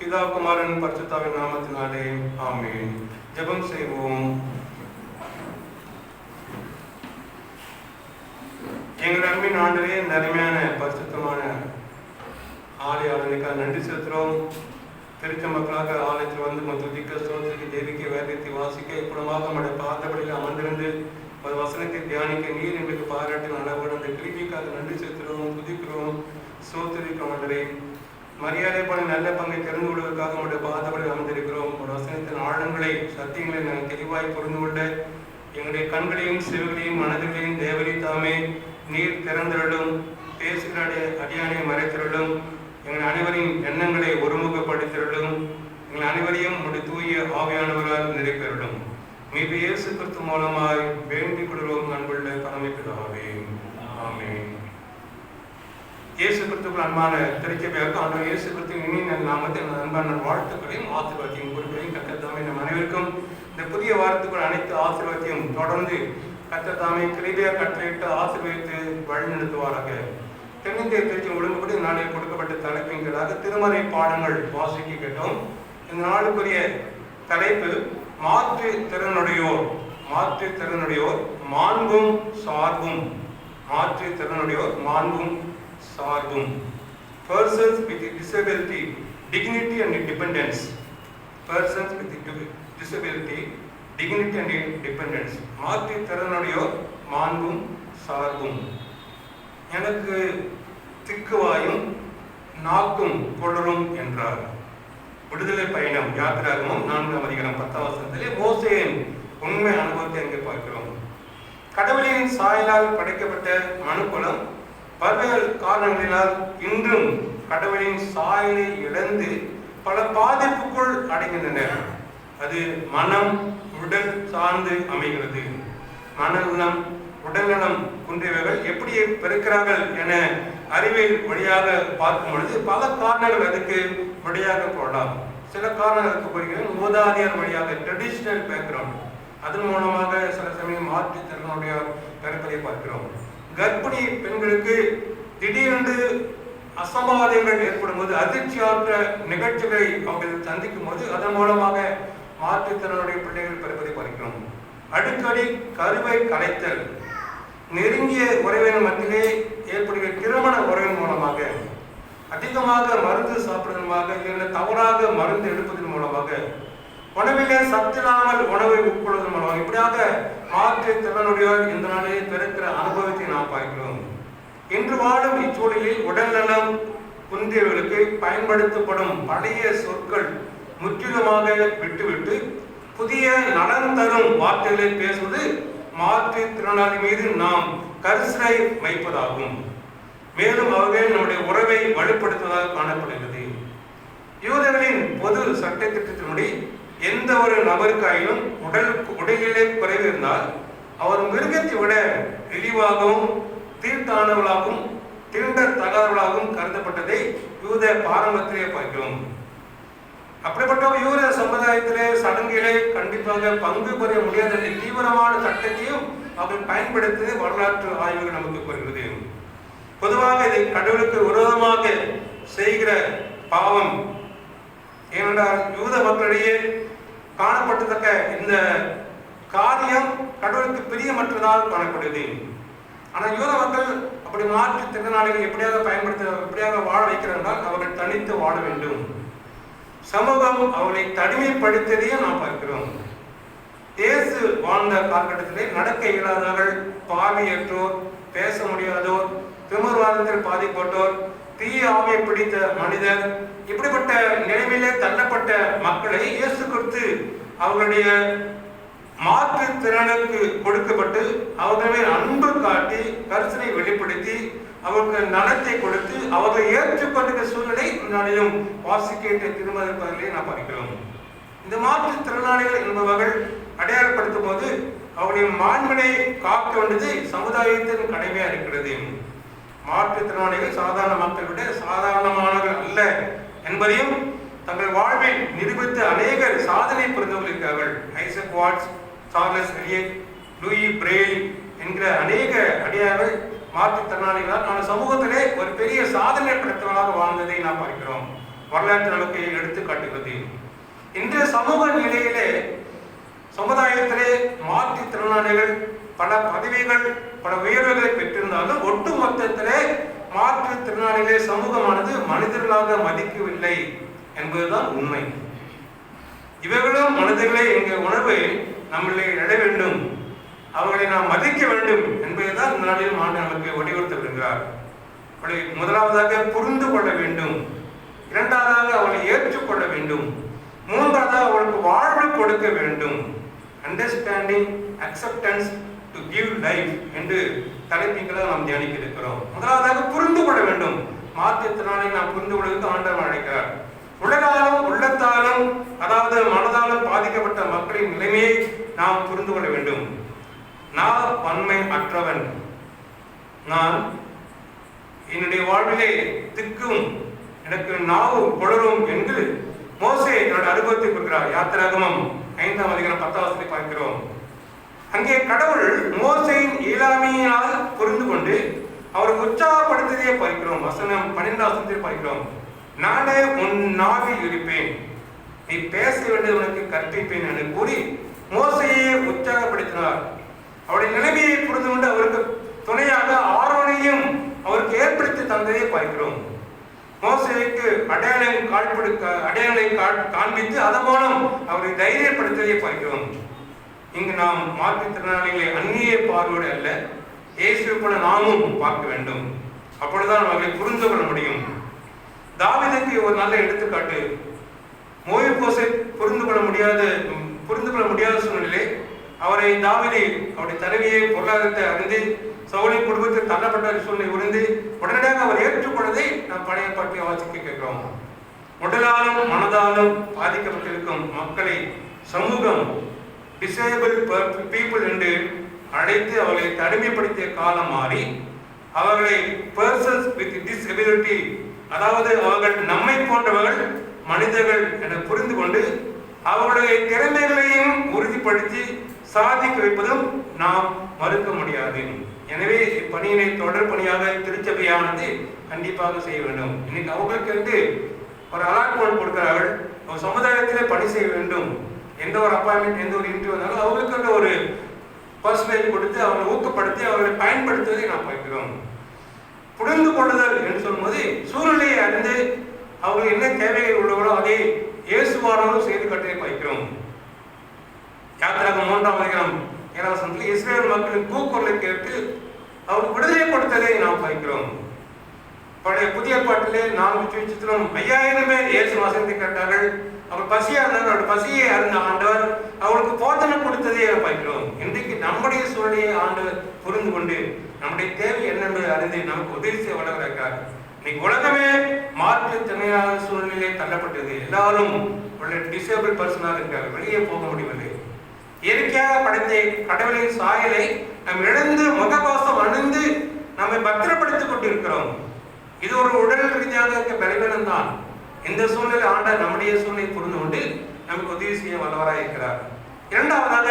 பிதா குமாரன் பரிசுத்தாவின் நாமத்தினாலே ஆமென். ஜெபம் செய்வோம். எங்கள் அன்பின் ஆண்டவரே, இந்த அருமையான பரிசுத்தமான ஆலய ஆளுநருக்காக நன்றி செலுத்துகிறோம். திருச்ச மக்களாக ஆலயத்தில் வந்து துதிக்க, ஸ்தோத்திரிக்க, தேவிக்க, வேதத்தை வாசிக்க, குணமாக நம்முடைய பார்த்தபடியில் அமர்ந்திருந்து ஒரு வசனத்தை தியானிக்க நீர் எங்களுக்கு பாராட்டி நல்லபடி அந்த கிருபிக்காக நன்றி செலுத்துகிறோம், துதிக்கிறோம், ஸ்தோத்திரிக்கிறோம். ஆண்டவரே, மரியாதை போல நல்ல பங்கை தெரிந்து கொள்வதற்காக நம்முடைய பாதபடியில் அமர்ந்திருக்கிறோம். ஒரு வசனத்தின் ஆழங்களை, சத்தியங்களை நாங்கள் தெளிவாய் புரிந்து கொண்ட எங்களுடைய கண்களையும் செவிகளையும் மனதுகளையும் தேவரி தாமே நீர் திறந்தருளும். பேசுகிற அடியானை மறைத்திருளும். எங்கள் அனைவரின் எண்ணங்களை ஒருமுகப்படுத்திருளும். எங்கள் அனைவரையும் உடைய தூய ஆவியானவரால் நிறைவேறலும். மீது இயேசு கிறிஸ்து மூலமாய் வேண்டிக் கொள்வோம் அன்புள்ள பரமபிதாவே, ஆமென். இயேசு கிறிஸ்துவுக்கு அன்பான திருச்சபையாக ஆண்டவர் இயேசு கிறிஸ்துவின் இனிய நாமத்தில் அன்பான வாழ்த்துக்களையும் ஆசீர்வாதத்தையும் குறிப்பையும் கர்த்தர் தாமே நம் அனைவருக்கும் இந்த புதிய வாரத்துக்குள் அனைத்து ஆசீர்வாதத்தையும் தொடர்ந்து கர்த்தர் தாமே கிருபையாக கட்டளையிட்டு ஆசீர்வதித்து வழிநடத்துவாராக. தென்னிந்திய திருச்சி ஒழுங்குபடி நாளில் கொடுக்கப்பட்ட தலைப்பின் கீழாக திருமறை பாடங்கள் வாசிக்க கேட்டோம். இந்த நாளுக்குரிய தலைப்பு மாற்றுத்திறனுடையோர். மாற்றுத்திறனுடையோர் மாண்பும் சார்பும். மாற்றுத்திறனுடையோர் மாண்பும் சார்பும். Persons with disability, dignity and independence. Persons with disability, dignity and independence. மாற்றுத்திறனுடையோர் மாண்பும் சார்பும். எனக்கு திக்குவாயும் நாக்கும் கொளரும் என்றார். விடுதலை பயணம் யாத்திராகமும் 4ஆம் அதிகாரம் 10ஆம் வசனத்திலே மோசேயின் உண்மை அனுபவத்தை அங்கே பார்க்கிறோம். கடவுளின் சாயலால் படைக்கப்பட்ட மனுக்குலம் பல்வேறு காரணங்களினால் இன்றும் கடவுளின் சாயலை இழந்து பல பாதிப்புக்குள் அடைகின்றன. அது மனம், உடல் சார்ந்து அமைகிறது. மனநலம், உடல்நலம் குன்றியவர்கள் எப்படி பிறக்கிறார்கள் என அறிவியல் வழியாக பார்க்கும் பொழுது பல காரணங்கள் அதுக்கு வழியாக போடலாம். சில காரணங்களுக்கு போகிறேன். மூதாதையர் வழியாக ட்ரெடிஷனல் பேக்ரவுண்ட், அதன் மூலமாக சில சமயம் மாற்றுத்திறனுடைய பிறப்பதை பார்க்கிறோம். கர்ப்பிணி பெண்களுக்கு திடீரென்று அசம்பாவிதங்கள் ஏற்படும் போது, அதிர்ச்சியாற்ற நிகழ்ச்சிகளை அவர்கள் சந்திக்கும் போது அதன் மூலமாக மாற்றுத்திறனுடைய பிள்ளைகள் பிறப்பதை பார்க்கிறோம். அடிக்கடி கருவை கலைத்தல், நெருங்கிய உறவினர் மத்தியிலே ஏற்படுகிற திருமண உறவின் மூலமாக, அதிகமாக மருந்து சாப்பிடுவதன் மூலமாக, இல்லை தவறாக மருந்து எடுப்பதன் மூலமாக, உணவிலே சத்தில்லாமல் உணவை உட்கொள்வதன் மூலமாக, இப்படியாக மாற்றுத்திறனுடைய இந்த நாளிலே பிறக்கிற அனுபவத்தை நாம் பார்க்கிறோம். இன்று வாழும் இச்சூழலில் உடல்நலம் குன்றியவர்களுக்கு பயன்படுத்தப்படும் பழைய சொற்கள் முற்றிலுமாக விட்டுவிட்டு புதிய நலன் தரும் வார்த்தைகளை பேசுவது மாற்றுத்திறனாளி மீது நாம் கரிசனை வைப்பதாகும். மேலும் அவர்கள் நம்முடைய உறவை வலுப்படுத்துவதாக காணப்படுகிறது. யூதர்களின் பொது சட்ட திட்டத்தின்படி எந்த ஒரு நபருக்காயினும் உடலிலே குறைவு இருந்தால் அவர் மிருகத்தை விட இழிவாகவும் தீர்த்தானவர்களாகவும் தீண்டத்தகாதவர்களாகவும் கருதப்பட்டதை யூத பாரம்பரியத்திலே பார்க்கிறோம். அப்படிப்பட்ட யூத சமுதாயத்திலே சடங்கிலே கண்டிப்பாக பங்கு பெற முடியாத தீவிரமான சட்டத்தையும் அவர்கள் பயன்படுத்தி வரலாற்று ஆய்வுகள் நமக்கு கூறுகிறது. பொதுவாக இதை கடவுளுக்கு விரோதமாக செய்கிற பாவம். ஏனென்றால் யூத மக்களிடையே காணப்பட்டதக்க இந்த காரியம் கடவுளுக்கு பிரியமற்றதாக காணப்படுகிறது. ஆனால் யூத மக்கள் அப்படி மாற்றுத்திறனாளிகள் எப்படியாக வாழ வைக்கிறார்கள், அவர்கள் தனித்து வாழ வேண்டும். சமூகம் அவளை தனிமைப்படுத்தியதையும் நாம் பார்க்கிறோம். இயேசு வாழ்ந்த காலகட்டத்திலே நடக்க இயலாதவர்கள், பார்வையற்றோர், பேச முடியாதோர், திமிர்வாதத்தில் பாதிப்பட்டோர், தீய ஆவியை பிடித்த மனிதர், இப்படிப்பட்ட நிலைமையிலே தள்ளப்பட்ட மக்களை இயேசு கிறிஸ்து அவர்களுடைய மாற்றுத்திறனுக்கு கொடுக்கப்பட்டு அவர்களை அன்பு காட்டி கரிசனை வெளிப்படுத்தி அவர்களுக்கு நலத்தை கொடுத்து அவர்களை ஏற்றுக்கொண்ட சூழ்நிலை நாளிலும் வாசிக்க திருமதிப்பதிலே நாம் பார்க்கிறோம். இந்த மாற்றுத்திறனாளிகள் என்பவர்கள் அடையாளப்படுத்தும் போது அவருடைய மாண்பினை காக்க வேண்டியது சமுதாயத்தின் கடமையா இருக்கிறது. மாற்றுத்திறனாளிகள் சாதாரண மக்களை விட சாதாரணமானவர்கள் அல்ல என்பதையும் தங்கள் வாழ்வில் நிரூபித்த அநேகர் சாதனை புரிந்தவர்கள் இருக்கிறார்கள். Isaac Watts, Charles Elliott, Louis Braille என்கிற அநேக அடியார்கள் மாற்றுத்திறனாளிகளால் நம்ம சமூகத்திலே ஒரு பெரிய சாதனை படைத்தவர்களாக வாழ்ந்ததை நாம் பார்க்கிறோம். வரலாற்று நமக்கு எடுத்து காட்டுகிறது. இன்றைய சமூக நிலையிலே சமுதாயத்திலே மாற்றுத்திறனாளிகள் பல பதவிகள் பல உயர்வுகளை பெற்றிருந்தாலும் ஒட்டு மொத்தத்திலே மாற்றுத்திறனாளிகளை சமூகமானது மனிதர்களாக மதிக்கவில்லை என்பதுதான் உண்மை. இவர்களும் மனிதர்களே என்கிற உணர்வை நம்மளை எழ வேண்டும், அவர்களை நாம் மதிக்க வேண்டும் என்பதுதான் இந்த நாளில் ஆண்டு நமக்கு வலியுறுத்த விடுகிறார். அவளை முதலாவதாக புரிந்து கொள்ள வேண்டும், இரண்டாவதாக அவளை ஏற்றுக்கொள்ள வேண்டும், மூன்றாவதாக அவளுக்கு வாழ்வு கொடுக்க வேண்டும். Understanding acceptance to give life என்று தலைப்பிங்களாக நாம் தியானிக்க இருக்கிறோம். முதலாவதாக புரிந்து கொள்ள வேண்டும். மாற்றத்தினாலே நாம் புரிந்து கொள்வதற்கு ஆண்டவர் அழைக்கிறார். உலகாலும் உள்ளத்தாலும் அதாவது மனதாலும் பாதிக்கப்பட்ட மக்களின் நிலைமையை நாம் புரிந்து கொள்ள வேண்டும். நான் பன்மை அற்றவன், நான் என்னுடைய வாழ்விலே திக்கும் எனக்கு நாவும் குளரும் என்று மோசே என்னுடைய அனுபவத்தை கொடுக்கிறார். யாத்திராகமம் 5ஆம் அதிகாரம் 10ஆம் வசனத்தை பார்க்கிறோம். அங்கே கடவுள் மோசேயின் இயலாமையினால் புரிந்து கொண்டு அவரை உற்சாகப்படுத்தியதை பார்க்கிறோம். வசனம் 12ஆம் வசனத்தில் பார்க்கிறோம். நானே உன் நாவில் இருப்பேன், நீ பேச வேண்டியது உனக்கு கற்பிப்பேன் என்று கூறி மோசையை உற்சாகப்படுத்தினார். அவருடைய நிலைமையை புரிந்து கொண்டு அவருக்கு துணையாக ஆரோனையும் அவருக்கு ஏற்படுத்தி தந்ததை பார்க்கிறோம். மோசேக்கு அடையாளங்களை காண்பித்து அதன் மூலம் அவரை தைரியப்படுத்துவதை பார்க்கிறோம். இங்கு நாம் மாற்றுத்திறனாளிகளை அந்நிய பார்வையோடு அல்ல, இயேசு போல நாமும் பார்க்க வேண்டும். அப்பொழுதுதான் அவர்களை புரிந்து கொள்ள முடியும். தாவீதுக்கு ஒரு நல்ல எடுத்துக்காட்டு. மோசே புரிந்து கொள்ள முடியாத சூழ்நிலை அவரை தாவீது அவருடைய தலைவியை பொருளாதாரத்தை அறிந்து சவுலின் குடும்பத்தில் தள்ளப்பட்ட சூழ்நிலை உணர்ந்து உடனடியாக அவர் ஏற்றுக்கொண்டதை நாம் பழைய பாட்டியை வாசிக்க கேட்கிறோம். உடலாலும் மனதாலும் பாதிக்கப்பட்டிருக்கும் மக்களை சமூகம் டிசேபிள் பீப்புள் என்று அழைத்து அவர்களை தனிமைப்படுத்திய காலம் மாறி அவர்களை பர்சன்ஸ் வித் டிசபிலிட்டி, அதாவது அவர்கள் நம்மை போன்றவர்கள் மனிதர்கள் என புரிந்து கொண்டு அவர்களுடைய திறமைகளையும் உறுதிப்படுத்தி சாதிக்க வைப்பதும் நாம் மறுக்க முடியாது. எனவே இப்பணியினை தொடர் பணியாக திருச்சபையானது கண்டிப்பாக செய்ய வேண்டும். இன்னைக்கு அவர்களுக்கு வந்து ஒரு அலாட்மெண்ட் கொடுக்கிறார்கள், ஒரு சமுதாயத்திலே பணி செய்ய வேண்டும். எந்த ஒரு அப்பாயின்மெண்ட் எந்த ஒரு இன்டர்வியூ வந்தாலும் அவர்களுக்கு ஒரு பர்சன்டேஜ் கொடுத்து அவர்களை ஊக்கப்படுத்தி அவர்களை பயன்படுத்துவதை நாம் பார்க்கிறோம். புரிந்து கொள்ளுதல் என்று சொல்லும்போது சூழ்நிலையை அறிந்து அவர்கள் என்ன தேவைகள் உள்ளவரோ அதை இயேசுவானவரும் செய்து கட்டளை பார்க்கிறோம். யாத்திராகமம் 3ஆம் அதிகாரம் 7ஆம் வசனத்தில் இஸ்ரேல் மக்களின் கூக்குரலை கேட்டு அவர் விடுதலை கொடுத்ததை நாம் பார்க்கிறோம். பழைய புதிய பாட்டிலே 4 சுவிசேஷத்திலும் 5000 பேர் இயேசு வசனத்தை கேட்டார்கள். அவர் பசியா இருந்தார், அவருடைய பசியை அறிந்த ஆண்டவர் அவருக்கு போதனை கொடுத்ததை பார்க்கிறோம். இன்றைக்கு நம்முடைய சூழ்நிலையை ஆண்டவர் புரிந்து கொண்டு நம்முடைய தேவை என்ன என்பதை அறிந்து நமக்கு உதவி செய்ய வளர்க்கிறார். இன்னைக்கு உலகமே மாற்றுத்திறனான சூழ்நிலையை தள்ளப்பட்டது. எல்லாரும் டிசேபிள் பர்சனாக இருக்காங்க, வெளியே போக முடியவில்லை. இயற்கையாக படைத்த கடவுளின் சாயலை நாம் இழந்து முகவாசம் அணிந்து நம்மை பத்திரப்படுத்திக் கொண்டிருக்கிறோம். இது ஒரு உடல் ரீதியாக இருக்க பலவீனம் தான். இந்த சூழ்நிலை ஆண்டவர் நம்முடைய சூழ்நிலை புரிந்து கொண்டு நமக்கு உதவி செய்ய வல்லவராக இருக்கிறார். இரண்டாவதாக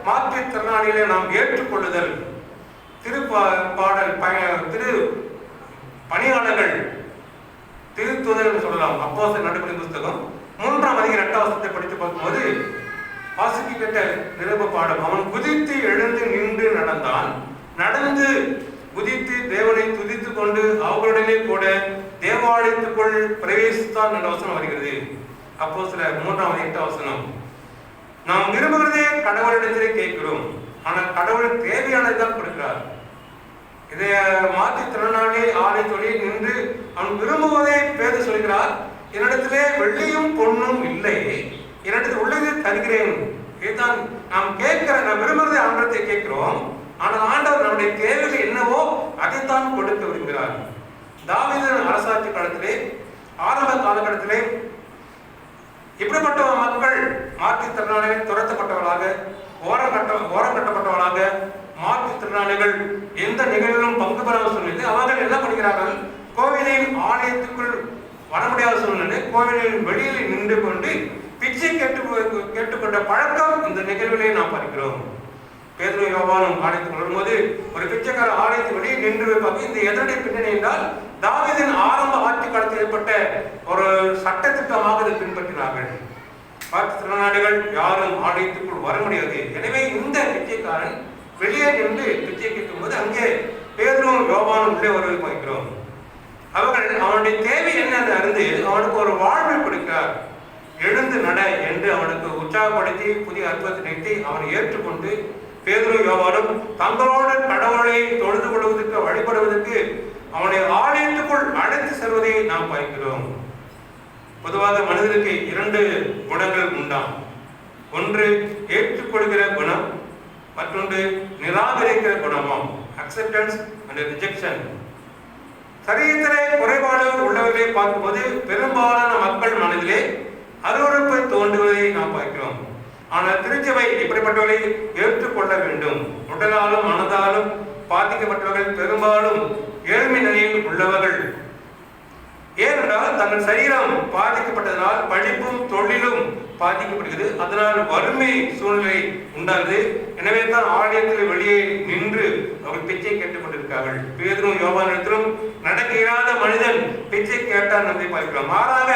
மாற்றுத்திறனாளிகளை நாம் ஏற்றுக்கொள்ளுதல். திரு பணியாளர்கள் திருத்துதல் சொல்லலாம். அப்போஸ்தலர் நடுபடி புத்தகம் 3ஆம் அதிகாரம் 8ஆம் வசனத்தை படித்து பார்க்கும்போது வாசிக்கப்பட்ட நிருப பாடம். அவன் குதித்து எழுந்து நின்று நடந்தான், நடந்து குதித்து தேவனை துதித்து கொண்டு அவர்களுடனே கூட தேவாலயத்துக்குள் பிரவேசித்தான் என்ற வசனம் வருகிறது. அப்போஸ்தலர் 3ஆம் அதிகாரம் 8ஆம் வசனம். நாம் விரும்புகிறதே கடவுளிடத்திலே கேட்கிறோம், ஆனால் கடவுள் தேவையானதுதான் கொடுக்கிறார். இதை மாற்றுத்திறனாளி ஆலை தொழில் நின்று அவன் விரும்புவதை பேத சொல்கிறார். என்னிடத்திலே வெள்ளியும் பொண்ணும் இல்லை, என்னிடத்தில் உள்ளதை தருகிறேன். இதுதான் நாம் கேட்கிற, நாம் விரும்புவதை ஆண்டவரை கேட்கிறோம், ஆனால் ஆண்டவர் நம்முடைய தேவைகள் என்னவோ அதைத்தான் கொடுக்க விரும்புகிறார். தாவீது அரசாட்சி காலத்திலே ஆரம்ப காலகட்டத்திலே இப்படிப்பட்ட மக்கள் மாற்றுத்திறனாளிகள் துரத்தப்பட்டவர்களாக, ஓரம் கட்டப்பட்டவர்களாக, மாற்றுத்திறனாளிகள் எந்த நிகழ்விலும் பங்கு பெறாத சூழ்நிலை அவர்கள் என்ன பண்ணுகிறார்கள்? கோவிலின் ஆலயத்துக்குள் வர முடியாத சூழ்நிலை கோவிலின் வெளியில் நின்று கொண்டு பிச்சை கேட்டுக்கொண்ட பழக்கம் இந்த நிகழ்விலே நாம் பார்க்கிறோம். பேதுரு யோவானும் ஆலயத்துக்கு வரும்போது ஒரு பிச்சைக்கார ஆலயத்தை வெளியே நின்று வைப்பாங்க. இந்த எதனுடைய பின்னணி என்றால் தாவீதின் ஆரம்ப ஆட்சி காலத்தில் ஏற்பட்ட ஒரு சட்டத்திட்டமாக இதை பின்பற்றினார்கள். மாற்றுத்திறனாளிகள் யாரும் ஆலயத்துக்குள் வர முடியாது. எனவே இந்த பிச்சைக்காரன் வெளியே நின்று பிச்சை கேட்கும் போது அங்கே பேதுருவும் யோவானும் உள்ளே வருவதை பார்க்கிறோம். அவர்கள் அவனுடைய தேவை என்ன அறிந்து அவனுக்கு ஒரு வாழ்வை கொடுக்கிறார். எழுந்து நட என்று அவனுக்கு உற்சாகப்படுத்தி புதிய அற்புதத்தை நிறுத்தி அவனை ஏற்றுக்கொண்டு பேதுரு யோவானும் தங்களோடு கடவுளை தொழுது கொள்வதற்கு வழிபடுவதற்கு அவனை ஆலயத்துக்குள் அழைத்து செல்வதை நாம் பார்க்கிறோம். பொதுவாக மனிதனுக்கு 2 குணங்கள் உண்டாம். ஒன்று ஏற்றுக்கொள்கிற குணம், மற்றொன்று நிராகரிக்கிற குணமாம். Acceptance and rejection. சரீரத்திலே குறைபாடு உள்ளவர்களை பார்க்கும்போது பெரும்பாலான மக்கள் மனதிலே அருவருப்பு தோன்றுவதை நாம் பார்க்கிறோம். ஆனால் திருச்சபை இப்படிப்பட்டவர்களை ஏற்றுக்கொள்ள வேண்டும். உடலாலும் மனதாலும் பாதிக்கப்பட்டவர்கள் பெரும்பாலும் ஏழ்மை நிலையில் உள்ளவர்கள். ஏனென்றால் தங்கள் சரீரம் பாதிக்கப்பட்டதனால் படிப்பும் தொழிலும் பாதிக்கப்படுகிறது. அதனால் வறுமை சூழ்நிலை உண்டாகுது. எனவே தான் ஆலயத்தில் வெளியே நின்று அவர்கள் பிச்சை கேட்டுக் கொண்டிருக்கிறார்கள். பேதுரும் யோவானிடத்திலும் நடக்க இயலாத மனிதன் பிச்சை கேட்டான் என்பதை பார்க்கிறோம். மாறாக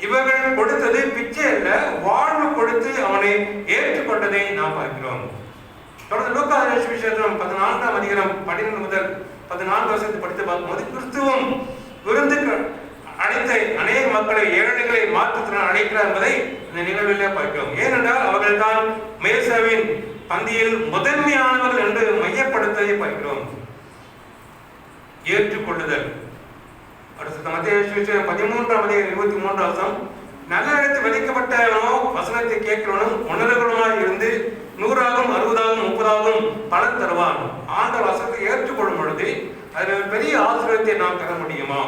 இவர்கள் கொடுத்தது பிச்சை அல்ல, வாழ்வு கொடுத்து அவனை ஏற்றுக்கொண்டதை நாம் பார்க்கிறோம். தொடர்ந்து லூக்கா சுவிசேஷம் 14ஆம் அதிகாரம் 12 முதல் 14 வருஷத்தை படித்து பார்க்கும்போது கிறிஸ்துவும் விருந்துக்கு அழைத்த அநேக மக்களை, ஏழைகளை மாற்றுத்திறன் அழைக்கிறார் என்பதை இந்த நிகழ்விலே பார்க்கிறோம். ஏனென்றால் அவர்கள் தான் மேசாவின் பந்தியில் முதன்மையானவர்கள் என்று மையப்படுத்ததை பார்க்கிறோம். ஏற்றுக்கொள்ளுதல். அடுத்த மத்தேயு சுவிசேஷம் 13ஆம் அதிகாரம் 23 வசனம், நல்ல இடத்தில் விதைக்கப்பட்டவனோ வசனத்தை கேட்கிறவனும் உணர்வுகளுமாய் இருந்து 100ஆகும் 60ஆகும் 30ஆகும் பலன் தருவான். ஆண்டவர் வசனத்தை ஏற்றுக்கொள்ளும் பொழுது அதில் பெரிய ஆசீர்வாதத்தை நாம் பெற முடியுமா?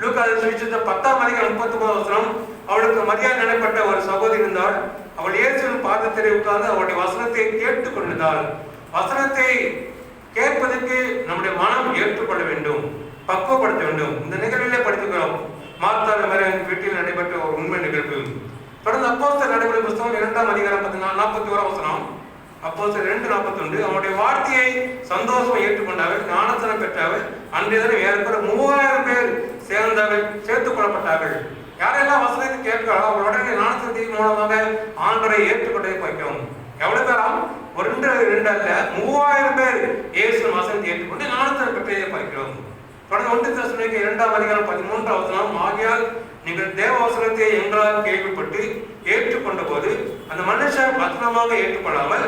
லூக்கா சுவிசேஷம் 10ஆம் அதிகாரம் 39 வசனம், அவளுக்கு மரியாதை எனப்பட்ட ஒரு சகோதரி இருந்தாள். அவள் இயேசுவின் பாதத்திலே உட்கார்ந்து அவருடைய வசனத்தை கேட்டுக் கொண்டிருந்தாள். வசனத்தை கேட்பதற்கு நம்முடைய மனம் ஏற்றுக்கொள்ள வேண்டும், பக்குவப்படுத்த வேண்டும். இந்த நிகழ்விலே படித்துக்கிறோம். மார்த்தாள் மரியாதை வீட்டில் நடைபெற்ற ஒரு உண்மை நிகழ்வு. தொடர்ந்து அப்போஸ்தலர் நடைபெறும் புத்தகம் 2ஆம் அதிகாரம் 41 வசனம், அப்போஸ்தலர் 2:41, அவனுடைய வார்த்தையை சந்தோஷமாக ஏற்றுக்கொண்டார்கள், ஞானஸ்நானம் பெற்றார்கள். அன்றைய தினம் ஏறக்குறைய 3000 பேர் சேர்த்துக் கொள்ளப்பட்டார்கள். யாரெல்லாம் வசனத்தை கேட்கிறாரோ அவர்கள் உடனே ஞானஸ்நானத்தின் மூலமாக ஆண்டவரை ஏற்றுக்கொண்டதை பார்க்கிறோம். எவ்வளவு பேராம்? 1 2 அல்ல, 3000 பேர் இயேசுவின் வசனத்தை ஏற்றுக்கொண்டு ஞானஸ்நானம் பெற்றதை பார்க்கிறோம். தொடர்ந்து 1 தெசலோனிக்கேயர் 2ஆம் அதிகாரம் 13 வசனம், ஆகையால் நீங்கள் தேவ வசனத்தை எங்களால் கேள்விப்பட்டு ஏற்றுக்கொண்ட போது அந்த மனுஷன் வசனமாக ஏற்றுக்கொள்ளாமல்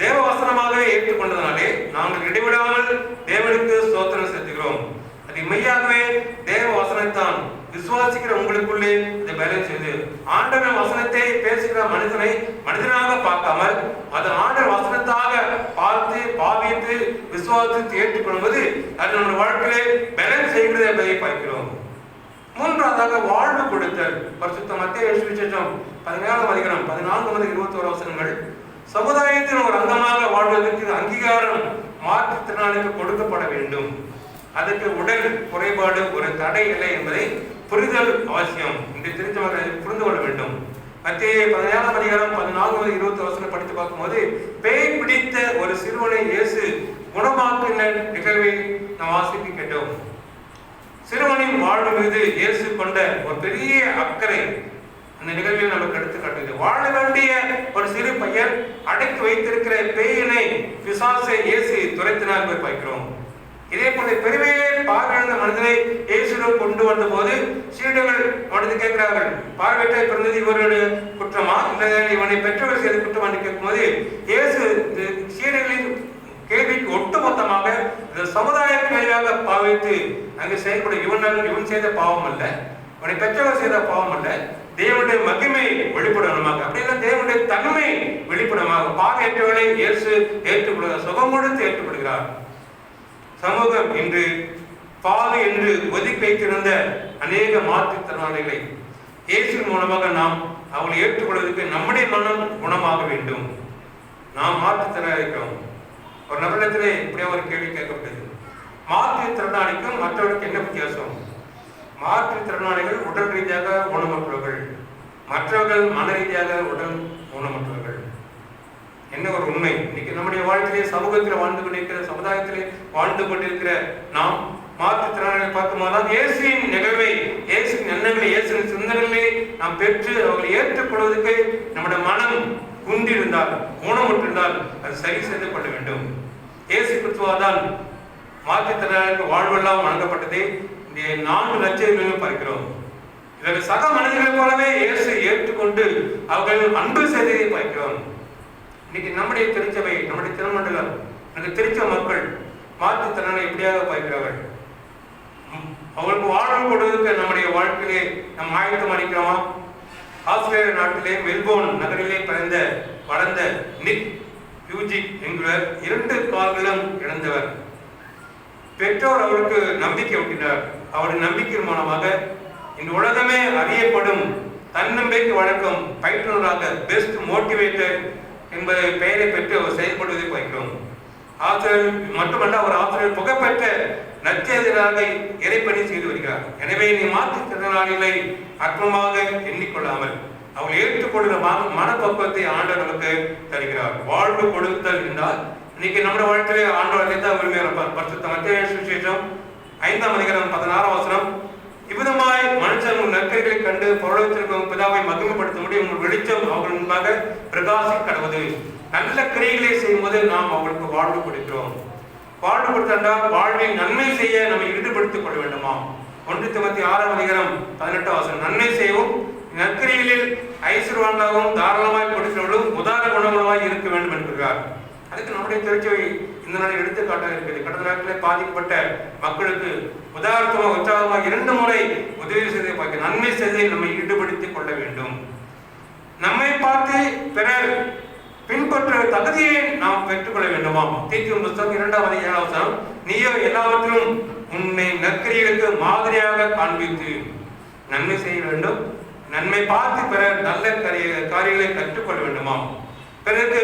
தேவ வசனமாக ஏற்றுக்கொண்டதனாலே நாங்கள் இடைவிடாமல் தேவனுக்கு ஸ்தோத்திரம் செலுத்துகிறோம். அது மெய்யாகவே தேவ வசனத்தான். விசுவாசிக்கிற உங்களுக்குள்ளே இதை பேலன்ஸ் செய்து ஆண்டவன் வசனத்தை பேசுகிற மனிதனை மனிதனாக பார்க்காமல் அது ஆண்டவர் வசனத்தாக பார்த்து பாவித்து விசுவாசித்து ஏற்றுக்கொள்வது அது நம்முடைய வாழ்க்கையிலே பேலன்ஸ் செய்கிறது என்பதை பார்க்கிறோம். மூன்றாவதாக வாழ்வு கொடுத்தல். பரிசுத்த மத்தேயு சுவிசேஷம் 17ஆம் அதிகாரம் 14 முதல் 21 வசனங்கள், சமுதாயத்தின் ஒரு அங்கமாக வாழ்வதற்கு அங்கீகாரம் மாற்றுத்திறனாளிக்கு கொடுக்கப்பட வேண்டும். அதற்கு உடல் குறைபாடு ஒரு தடை இல்லை என்பதை புரிதல் அவசியம். இந்த திருச்சபை புரிந்து கொள்ள வேண்டும். மத்தேயு 17ஆம் அதிகாரம் 14 முதல் 20 வசனம் படித்து பார்க்கும்போது பேய் பிடித்த ஒரு சிறுவனை இயேசு குணமாக்கின நிகழ்வை நாம் வாசிக்க கேட்டோம். சிறுவனின் வாழ்வு மீது இயேசு கொண்ட ஒரு பெரிய அக்கறை அந்த நிகழ்வில் நமக்கு எடுத்து காட்டுது. வாழ வேண்டிய ஒரு சிறு பையன் அடக்கி வைத்திருக்கிற பேயினை பிசாசை இயேசு துரைத்தினார் போய் பார்க்கிறோம். இதே போல பெருமையிலே பார்வையிழந்த மனிதனை இயேசுவிடம் கொண்டு வந்த போது சீடர்கள் அவனுக்கு கேட்கிறார்கள், பார்வையிட்ட பிறந்தது இவருடைய குற்றமா இல்லை இவனை பெற்றவர் செய்த குற்றமா என்று கேட்கும்போது இயேசு சீடர்களின் கேள்விக்கு ஒட்டுமொத்தமாக இந்த சமுதாய கேள்வியாக பாவித்து அங்கு செயல்படும் இவன் செய்த பாவம் அல்ல, இவனை பெற்றவர் செய்த பாவம் அல்ல, தேவனுடைய மகிமை வெளிப்படணுமாக, அப்படின்னா தேவனுடைய தன்மை வெளிப்படமாக பார்வையற்றவர்களை இயேசு ஏற்றுக்கொள்கிறார், சுகம் கொடுத்து ஏற்றுக்கொள்கிறார். சமூகம் இன்று பாவி என்று ஒதுக்கி வைத்திருந்த அநேக மாற்றுத்திறனாளிகளை இயேசுவின் மூலமாக நாம் அவளை ஏற்றுக்கொள்வதற்கு நம்முடைய மனம் குணமாக வேண்டும். நாம் மாற்றுத்திறனாளிக்கிறோம். ஒரு நபரிடத்திலே இப்படியே ஒரு கேள்வி கேட்கப்பட்டது, மாற்றுத்திறனாளிக்கும் மற்றவர்களுக்கு என்ன வித்தியாசம்? மாற்றுத்திறனாளிகள் உடல் ரீதியாக ஊனமற்றவர்கள், மற்றவர்கள் மன ரீதியாக உடல் ஊனமற்றவர்கள். என்ன ஒரு உண்மை! இன்னைக்கு நம்முடைய வாழ்க்கையிலே, சமூகத்தில் வாழ்ந்து கொண்டிருக்கிற, சமுதாயத்திலே வாழ்ந்து கொண்டிருக்கிற நாம் மாற்றுத்திறனாளிகளை பார்க்கும்போது இயேசுவின் நிகழ்வை, இயேசுவின் எண்ணங்களை, இயேசுவின் சிந்தனைகளை நாம் பெற்று அவர்களை ஏற்றுக்கொள்வதற்கு நம்முடைய மனம் குன்றிருந்தால், ஊனமுற்றிருந்தால் அது சரி செய்து கொள்ள வேண்டும். இயேசு கிறிஸ்துவால் மாற்றுத்திறனாளிகளுக்கு வாழ்வெல்லாம் வழங்கப்பட்டதை இந்த 4 லட்சங்களையும் பார்க்கிறோம். இதற்கு சக மனிதர்களைப் போலவே இயேசு ஏற்றுக்கொண்டு அவர்கள் அன்பு செய்ததை பார்க்கிறோம். இன்னைக்கு நம்முடைய திருச்சபை, நம்முடைய திருமண்டலம், எனக்கு தெரிஞ்ச மக்கள் மாற்றுத்திறனை எப்படியாக பார்க்கிறார்கள்? அவர்களுக்கு வாழ்வு கொடுவதற்கு நம்முடைய வாழ்க்கையிலே நம் ஆயத்தம் அளிக்கிறோமா? ஆஸ்திரேலிய நாட்டிலே மெல்போர்ன் நகரிலே பிறந்த வளர்ந்த நிக் யூஜிக் என்கிறவர் 2 கால்களும் இழந்தவர். பெற்றோர் அவருக்கு நம்பிக்கை ஊட்டினார். அவருடைய நம்பிக்கையின் மூலமாக இந்த உலகமே அறியப்படும் தன்னம்பிக்கை வழக்கம் பயிற்றுனராக பெஸ்ட் மோட்டிவேட்டர் என்பதை பெயரை பெற்று அவர் செயல்படுவதை பார்க்கிறோம். ஆசிரியர் மட்டுமல்ல, அவர் ஆசிரியர் புகழ்பெற்ற நற்செய்தியாளராக இறைப்பணி செய்து வருகிறார். எனவே நீ மாற்றுத்திறனாளிகளை அற்பமாக எண்ணிக்கொள்ளாமல் அவள் ஏற்றுக்கொள்கிற மனப்பக்குவத்தை ஆண்டவர் நமக்கு தருகிறார். வாழ்வு கொடுத்தல் என்றால் இன்னைக்கு நம்முடைய வாழ்க்கையிலே ஆண்டவர் தான் விரும்புகிறார். பரிசுத்த மத்தேயு சுவிசேஷம் 5ஆம் அதிகாரம் 16ஆம் வசனம், இவ்விதமாய் மனுஷன் உங்கள் நற்கிரிகளை கண்டு பரலோகத்திற்கும் பிதாவை மகிமைப்படுத்த முடியும், உங்கள் வெளிச்சம் அவர்கள் முன்பாக பிரகாசிக்க கடவுது. நல்ல கிரியைகளை செய்யும்போது நாம் அவர்களுக்கு வாழ்வு கொடுக்கிறோம். வாழ்வு கொடுத்தால் வாழ்வில் நன்மை செய்ய நம்மை ஈடுபடுத்திக் கொள்ள வேண்டுமா? 1 தீமோத்தேயு 6ஆம் அதிகாரம் 18ஆம் வசனம், நன்மை செய்யவும் நற்கிரிகளில் ஐஸ்வர்யவான்களாகவும் தாராளமாய் கொடுக்கிறவர்களும் உதார குணங்களுமாய் இருக்க வேண்டும் என்கிறார். அதுக்கு நம்முடைய திருச்சபை இந்த நாளில் எடுத்துக்காட்டாக இருக்குது. கடந்த நாட்களில் பாதிக்கப்பட்ட மக்களுக்கு உதாரணமாக உற்சாகமாக 2 முறை உதவி செய்து பார்க்க, நன்மை செய்து நம்மை ஈடுபடுத்திக் கொள்ள வேண்டும். நம்மை பார்த்து பிறர் பின்பற்ற தகுதியை நாம் பெற்றுக்கொள்ள வேண்டுமாம். தீத்துவின் புத்தகம் 2ஆம் அதிகாரம் 7ஆம் வசனம், நீயோ எல்லாவற்றிலும் உன்னை நற்கிரியைகளுக்கு மாதிரியாக காண்பித்து நன்மை செய்ய வேண்டும். நன்மை பார்த்து பிறர் நல்ல காரியங்களை கற்றுக்கொள்ள வேண்டுமாம். பிறகு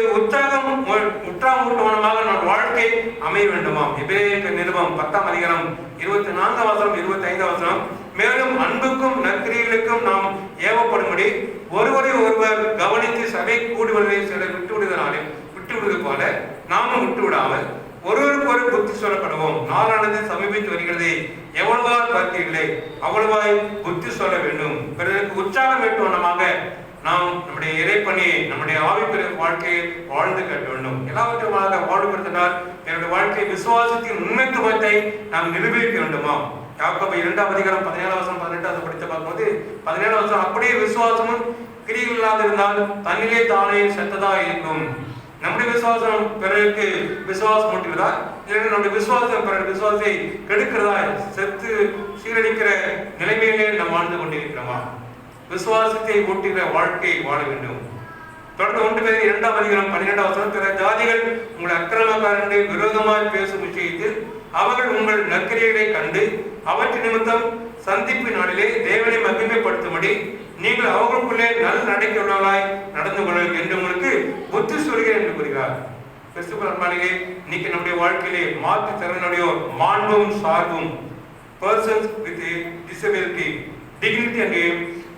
உற்றாமூட்டமாக நம் வாழ்க்கை அமைய வேண்டுமாம். எபிரேயர் நிருபம் 10ஆம் அதிகாரம் 24ஆம் வசனம் 25ஆம் வசனம், மேலும் அன்புக்கும் நற்கிரியைகளுக்கும் நாம் ஏவப்படும்படி ஒருவரை ஒருவர் கவனித்து சபை கூடுவதை சிலர் விட்டுவிடுவது போல நாமும் விட்டுவிடாமல் ஒருவருக்கு ஒரு புத்தி சொல்லப்படுவோம். நாளானது சமீபித்து வருகிறது, எவ்வளவாய் பார்த்தீர்களே அவ்வளவாய் புத்தி சொல்ல வேண்டும். பிறருக்கு உற்சாகம் வேண்டுவனமாக நாம் நம்முடைய இறைப்பணியை, நம்முடைய ஆவிக்குரிய வாழ்க்கையை வாழ்ந்து கட்ட வேண்டும். எல்லாவற்றுமாக வாழ்வுபடுத்தினால் என்னுடைய வாழ்க்கை விசுவாசத்தின் உண்மைத்துவத்தை நாம் நிரூபிக்க வேண்டுமா? யாக்கோபு 2ஆம் அதிகாரம் 17ஆம் வசனம் 18ஆவது படித்து பார்க்கும்போது 17ஆம் வசனம், அப்படியே விசுவாசமும் கிரியைகள் இல்லாது இருந்தால் தன்னிலே தானே செத்ததா இருக்கும். நம்முடைய விசுவாசம் பிறருக்கு விசுவாசம் ஊட்டுகிறதா, இல்லைன்னா நம்முடைய விசுவாசம் பிறர் விசுவாசத்தை கெடுக்கிறதா, செத்து சீரழிக்கிற நிலைமையிலே நாம் வாழ்ந்து கொண்டிருக்கிறோமா? விசுவாசத்தை ஊட்டுகிற வாழ்க்கை வாழ வேண்டும். தொடர்ந்து 1 பேதுரு 2ஆம் அதிகாரம் 12ஆம் வசனம், பிற ஜாதிகள் உங்கள் அக்கிரமக்காரர்களை விரோதமாய் பேசும் விஷயத்தில் அவர்கள் உங்கள் நற்கிரியைகளை கண்டு அவற்றின் நிமித்தம் சந்திப்பு நாளிலே தேவனை மகிமைப்படுத்தும்படி நீங்கள் அவர்களுக்குள்ளே நல் நடக்கையுள்ளவர்களாய் நடந்து கொள்ளுங்கள் என்று உங்களுக்கு புத்தி சொல்கிறேன் என்று கூறுகிறார். கிறிஸ்துவ அன்பாளிலே, இன்னைக்கு நம்முடைய வாழ்க்கையிலே மாற்றுத்திறனுடைய மாண்பும் சார்பும், persons with disability, dignity and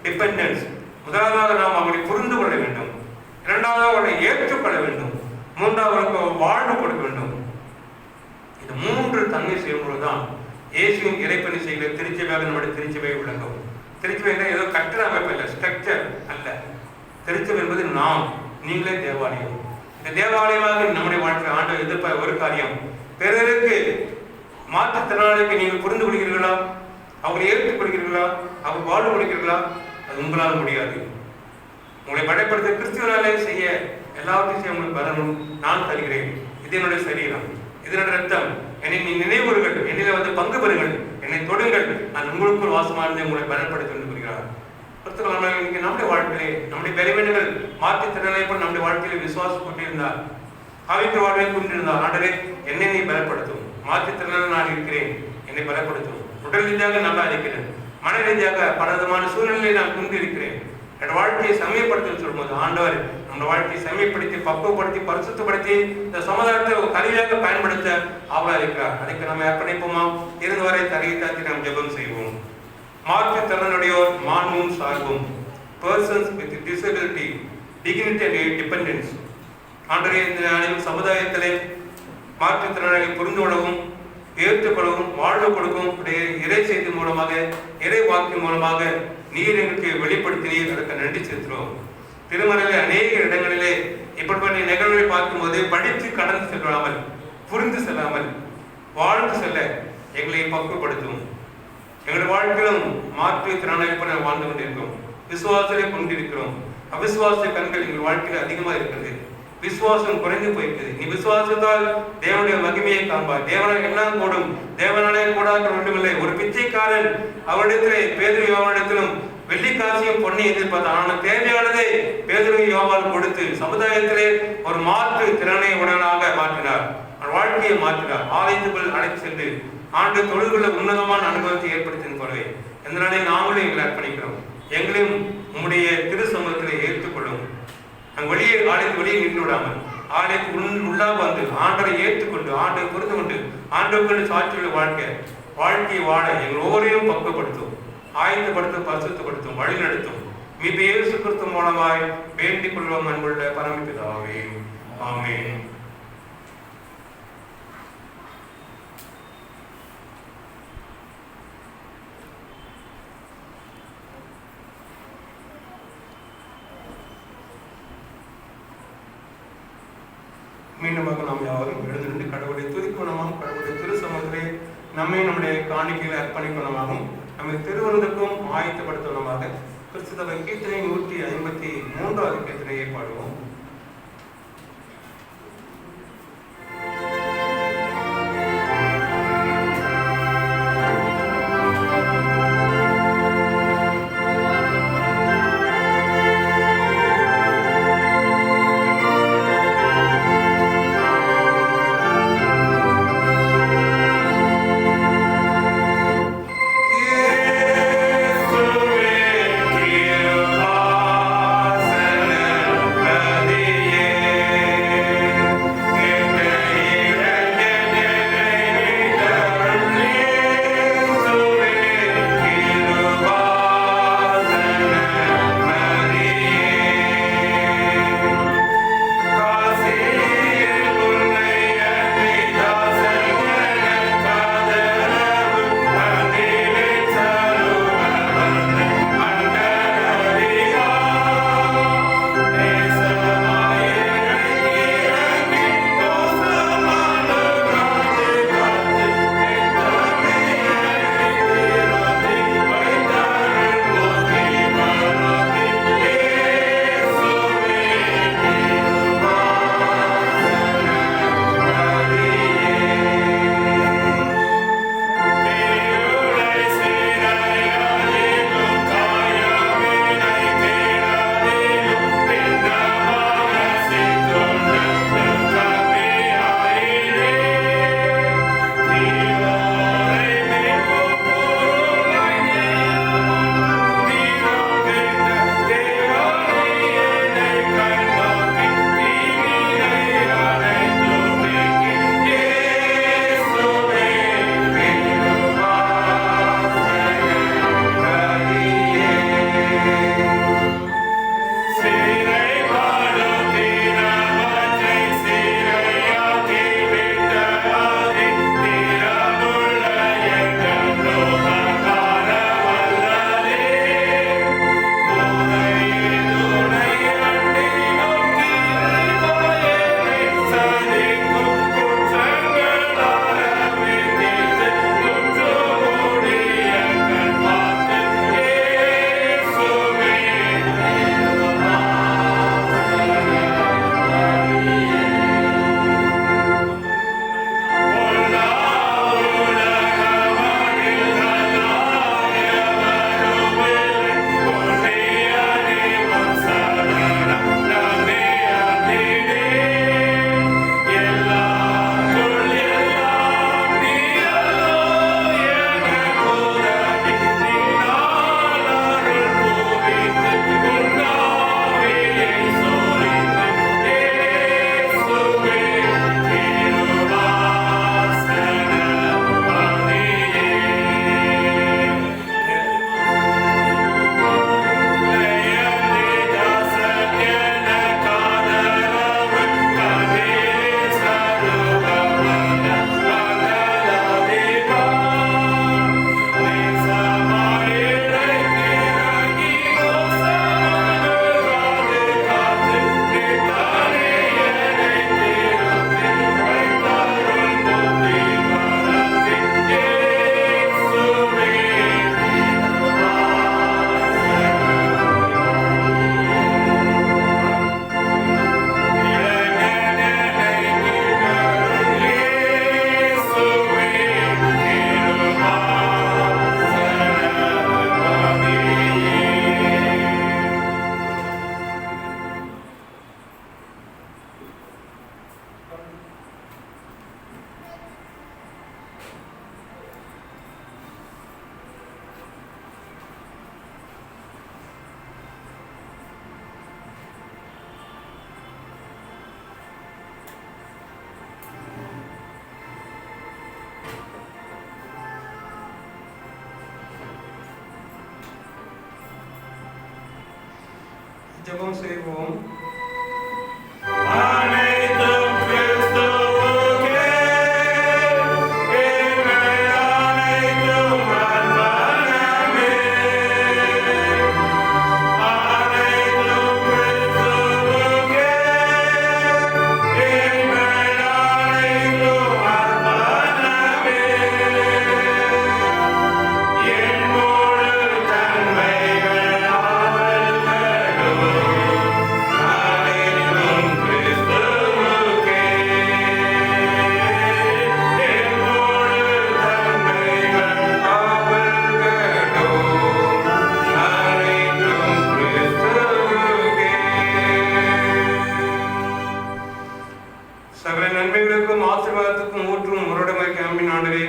dependence, முதலாவதாக நாம் அவரை புரிந்து கொள்ள வேண்டும், இரண்டாவது அவரை ஏற்றுக்கொள்ள வேண்டும், மூன்றாவது வாழ்வு கொடுக்க வேண்டும். இது 3 தன்மை செய்யும்போதுதான் இயேசுவின் இறைப்பணி செய்கிற திருச்சபையாக நம்முடைய திருச்சபை விளங்கும். திருச்சபை ஏதோ கட்டட அமைப்பு இல்லை, ஸ்ட்ரக்சர் அல்ல. திருச்சபை என்பது நாம், நீங்களே தேவாலயம். இந்த தேவாலயமாக நம்முடைய வாழ்க்கையில் ஆண்டவர் எதிர்பார்த்த ஒரு காரியம், பிறருக்கு மாற்றுத்திறனாளிக்கு நீங்கள் புரிந்து கொள்கிறீர்களா, அவங்களை ஏற்றுக்கொள்கிறீர்களா, அவர் வாழ்வு கொடுக்கிறீர்களா? அது உங்களால் முடியாது. உங்களை படைப்படுத்த கிறிஸ்துவனாலே செய்ய எல்லாவற்றையும் செய்ய உங்களுக்கு வரணும். நான் தருகிறேன், இது என்னுடைய சரீரம், இது என்னுடைய ரத்தம், என்னை நீ நினைவுறுங்கள், என்னில வந்து பங்கு பெறுங்கள், என்னை தொடுங்கள், நான் உங்களுக்குள் வாசமானதை உங்களை பலப்படுத்த என்று கூறுகிறார். இன்னைக்கு நம்முடைய வாழ்க்கையிலே நம்முடைய பலவீனங்கள் மாற்றுத்திறனை போல் நம்முடைய வாழ்க்கையில விசுவாசம் கொண்டிருந்தார், ஆவிக்கு வாழ்வை கொண்டிருந்தார். ஆண்டவரே, என்னை நீ பலப்படுத்தும், மாற்றுத்திறனாக நான் இருக்கிறேன், என்னை பலப்படுத்தும். உடல் ரீதியாக நல்லா இருக்கிறேன், மன ரீதியாக பலவிதமான சூழ்நிலையை நான் கொண்டு இருக்கிறேன், என்னோட வாழ்க்கையை செம்மைப்படுத்தி சொல்லும்போது ஆண்டவர் நம்ம வாழ்க்கையை செம்மைப்படுத்தி பக்குவப்படுத்தி பரிசுத்தப்படுத்தி இந்த சமுதாயத்தை கருவியாக பயன்படுத்த ஆவலா இருக்கிறார். அதுக்கு நம்ம அர்ப்பணிப்போமா? இருந்தவரை தரையை தாத்தி நாம் ஜெபம் செய்வோம். மாற்றுத்திறனுடையோர் மாண்பும் சார்பும், persons with disability, dignity and dependence, ஆண்டவரே, இந்த நாளில் சமுதாயத்திலே மாற்றுத்திறனாளிகளை புரிந்து கொள்ளவும் ஏற்றுக்கொள்ளவும் வாழ்வு கொடுக்கும் இறை செய்தி மூலமாக இறை வாக்கின் மூலமாக நீர் எங்களுக்கு வெளிப்படுத்தினீர். அதற்கு நன்றி செலுத்துகிறோம். திருமறையிலே அநேக இடங்களிலே இப்படிப்பட்ட நிகழ்வுகளை பார்க்கும்போது படித்து கடந்து செல்லாமல் புரிந்து செல்லாமல் வாழ்ந்து செல்ல எங்களை பக்குவப்படுத்தும். எங்களுடைய வாழ்க்கையிலும் மாற்றுத்திறனாளி வாழ்ந்து கொண்டிருக்கிறோம். விசுவாசத்தை கொண்டிருக்கிறோம். அவிசுவாச கண்கள் எங்கள் வாழ்க்கையில் அதிகமாக இருக்கிறது. விசுவாசம் குறைந்து போயிருக்கிறது. நீ விசுவாசத்தால் தேவனுடைய மகிமையை காண்பார். தேவனால் எல்லாம் கூடும், தேவனாலே கூடாத ஒன்றுமில்லை. ஒரு பிச்சைக்காரன் அவரிடத்திலே பேதுரு யோவானிடத்திலும் வெள்ளிக்காசியும் பொண்ணை எதிர்பார்த்தான். ஆனால் தேவையானதை பேதுரு யோவான் கொடுத்து சமுதாயத்திலே ஒரு மாற்று திறனை உடனாக மாற்றினார். வாழ்க்கையை மாற்றினார். ஆலயத்துக்குள் அழைத்து சென்று ஆண்டு தொழில்களை உன்னதமான அனுபவத்தை ஏற்படுத்தின போலவே எந்த நாளை நாங்களும் எங்களை அர்ப்பணிக்கிறோம். எங்களையும் உம்முடைய திரு சமூகத்திலே ஏற்றுக்கொள்ளும். நாங்கள் வெளியே ஆலயத்து வெளியே நின்று விடாமல் ஆலயத்துக்கு உள்ளாக வந்து ஆண்டரை ஏற்றுக்கொண்டு ஆண்டை புரிந்து கொண்டு ஆண்டோக்கு சாட்சியுள்ள வாழ்க்கையை வாழ எங்கள் ஒவ்வொருவரையும் பக்குவப்படுத்தும், ஆயத்தப்படுத்தும், பரிசுத்தப்படுத்தும், வழி நடத்தும். மீது இயேசு கிறிஸ்து மூலமாய் வேண்டிக் கொள்வோம் அன்புள்ள பரமபிதாவே. ஆமென். மீண்டுமாக நாம் யாரும் எழுந்திருந்து கடவுளை துதிக்கணுமாம், கடவுளுடைய திரு சமூகத்திலே நம்மை நம்முடைய காணிக்கைகளை அர்ப்பணிக்கணுமாகவும் நம்மை திருவருந்துக்கும் ஆயத்தப்படுத்தணுமாக கிறிஸ்துவ கீர்த்தனை 153 கீர்த்தனையை பாடுவோம். Amen. ஜெபம் செய்வோம். அனைத்தும் கிறிஸ்துவுக்கே, எங்கள் அனைத்தும் அர்ப்பணமே. அனைத்தும் கிறிஸ்துவுக்கே, எங்கள் அனைத்தும் அர்ப்பணமே. என் முழு தன்மைகள் ஆவல்களும் அனைத்தும் கிறிஸ்துவுக்கே. என் முழு தன்மைகள் ஆவல்களும் அனைத்தும் கிறிஸ்துவுக்கே. சகல நன்மைகளுக்கும் ஆசீர்வாதத்துக்கும் ஊற்றும் முரடமைக்கு அன்பின் ஆண்டவரே,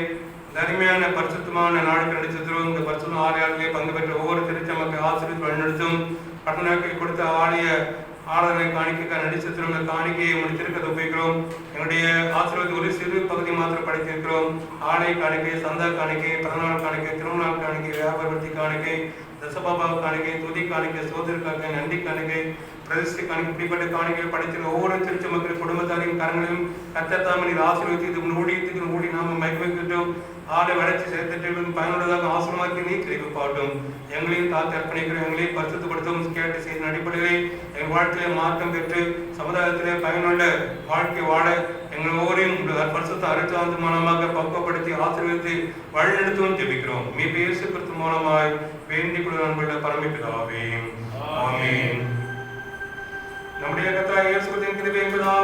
இந்த அருமையான பரிசுத்தமான நாடு கிடைச்சதும் இந்த பரிசுத்த ஆலயத்திலே பங்கு பெற்ற ஒவ்வொரு திருச்சமக்கு ஆசீர்வாதம் வழிநடத்தும் பட்டணத்தில் கொடுத்த ஆலய ஆராதனை காணிக்க நடிச்சத்திலும் இந்த காணிக்கையை முடித்திருக்கிறது ஒப்புகிறோம். என்னுடைய ஆசீர்வாதத்தை ஒரு சிறு பகுதி மாத்திரம் படைத்திருக்கிறோம். ஆலய காணிக்கை, சந்தா காணிக்கை, பிறந்தநாள் காணிக்கை, திருமண காணிக்கை, வியாபாரத்தி காணிக்கை, தசபாபா காணிக்கை, துதி காணிக்கை, சோதர காணிக்கை, நன்றி காணிக்கை, பிரதிஷ்டை காணிக்கை, இப்படிப்பட்ட காணிக்கைகள் படைத்திருக்க ஒவ்வொரு திருச்ச மக்கள் குடும்பத்தாரின் கரங்களையும் கத்தத்தாமனின் ஆசீர்வதித்து ஊழியத்துக்கு ஊழி நாம மயக்கட்டும். ஆடை வளர்ச்சி சேர்த்துட்டு பயனுள்ளதாக ஆசிரமாக்கி நீ கிடைப்பாட்டும். எங்களையும் தாழ்த்தி அர்ப்பணிக்கிறோம். எங்களையும் பரிசுத்தப்படுத்தும் கேட்டு செய்த அடிப்படையிலே எங்கள் வாழ்க்கையிலே மாற்றம் பெற்று சமுதாயத்திலே பயனுள்ள வாழ்க்கை வாழ எங்கள் ஒவ்வொரையும் பரிசுத்த அருட்சாந்து மூலமாக பக்குவப்படுத்தி ஆசீர்வதித்து வழிநடத்தவும் ஜெபிக்கிறோம். மீ இயேசு கிறிஸ்து மூலமாய் வேண்டிக் கொள்ளும் அன்புள்ள பரமபிதாவே, ஆமென். நம்முடைய கர்த்தராகிய இயேசு கிறிஸ்துவின் கிருபை என்பதால்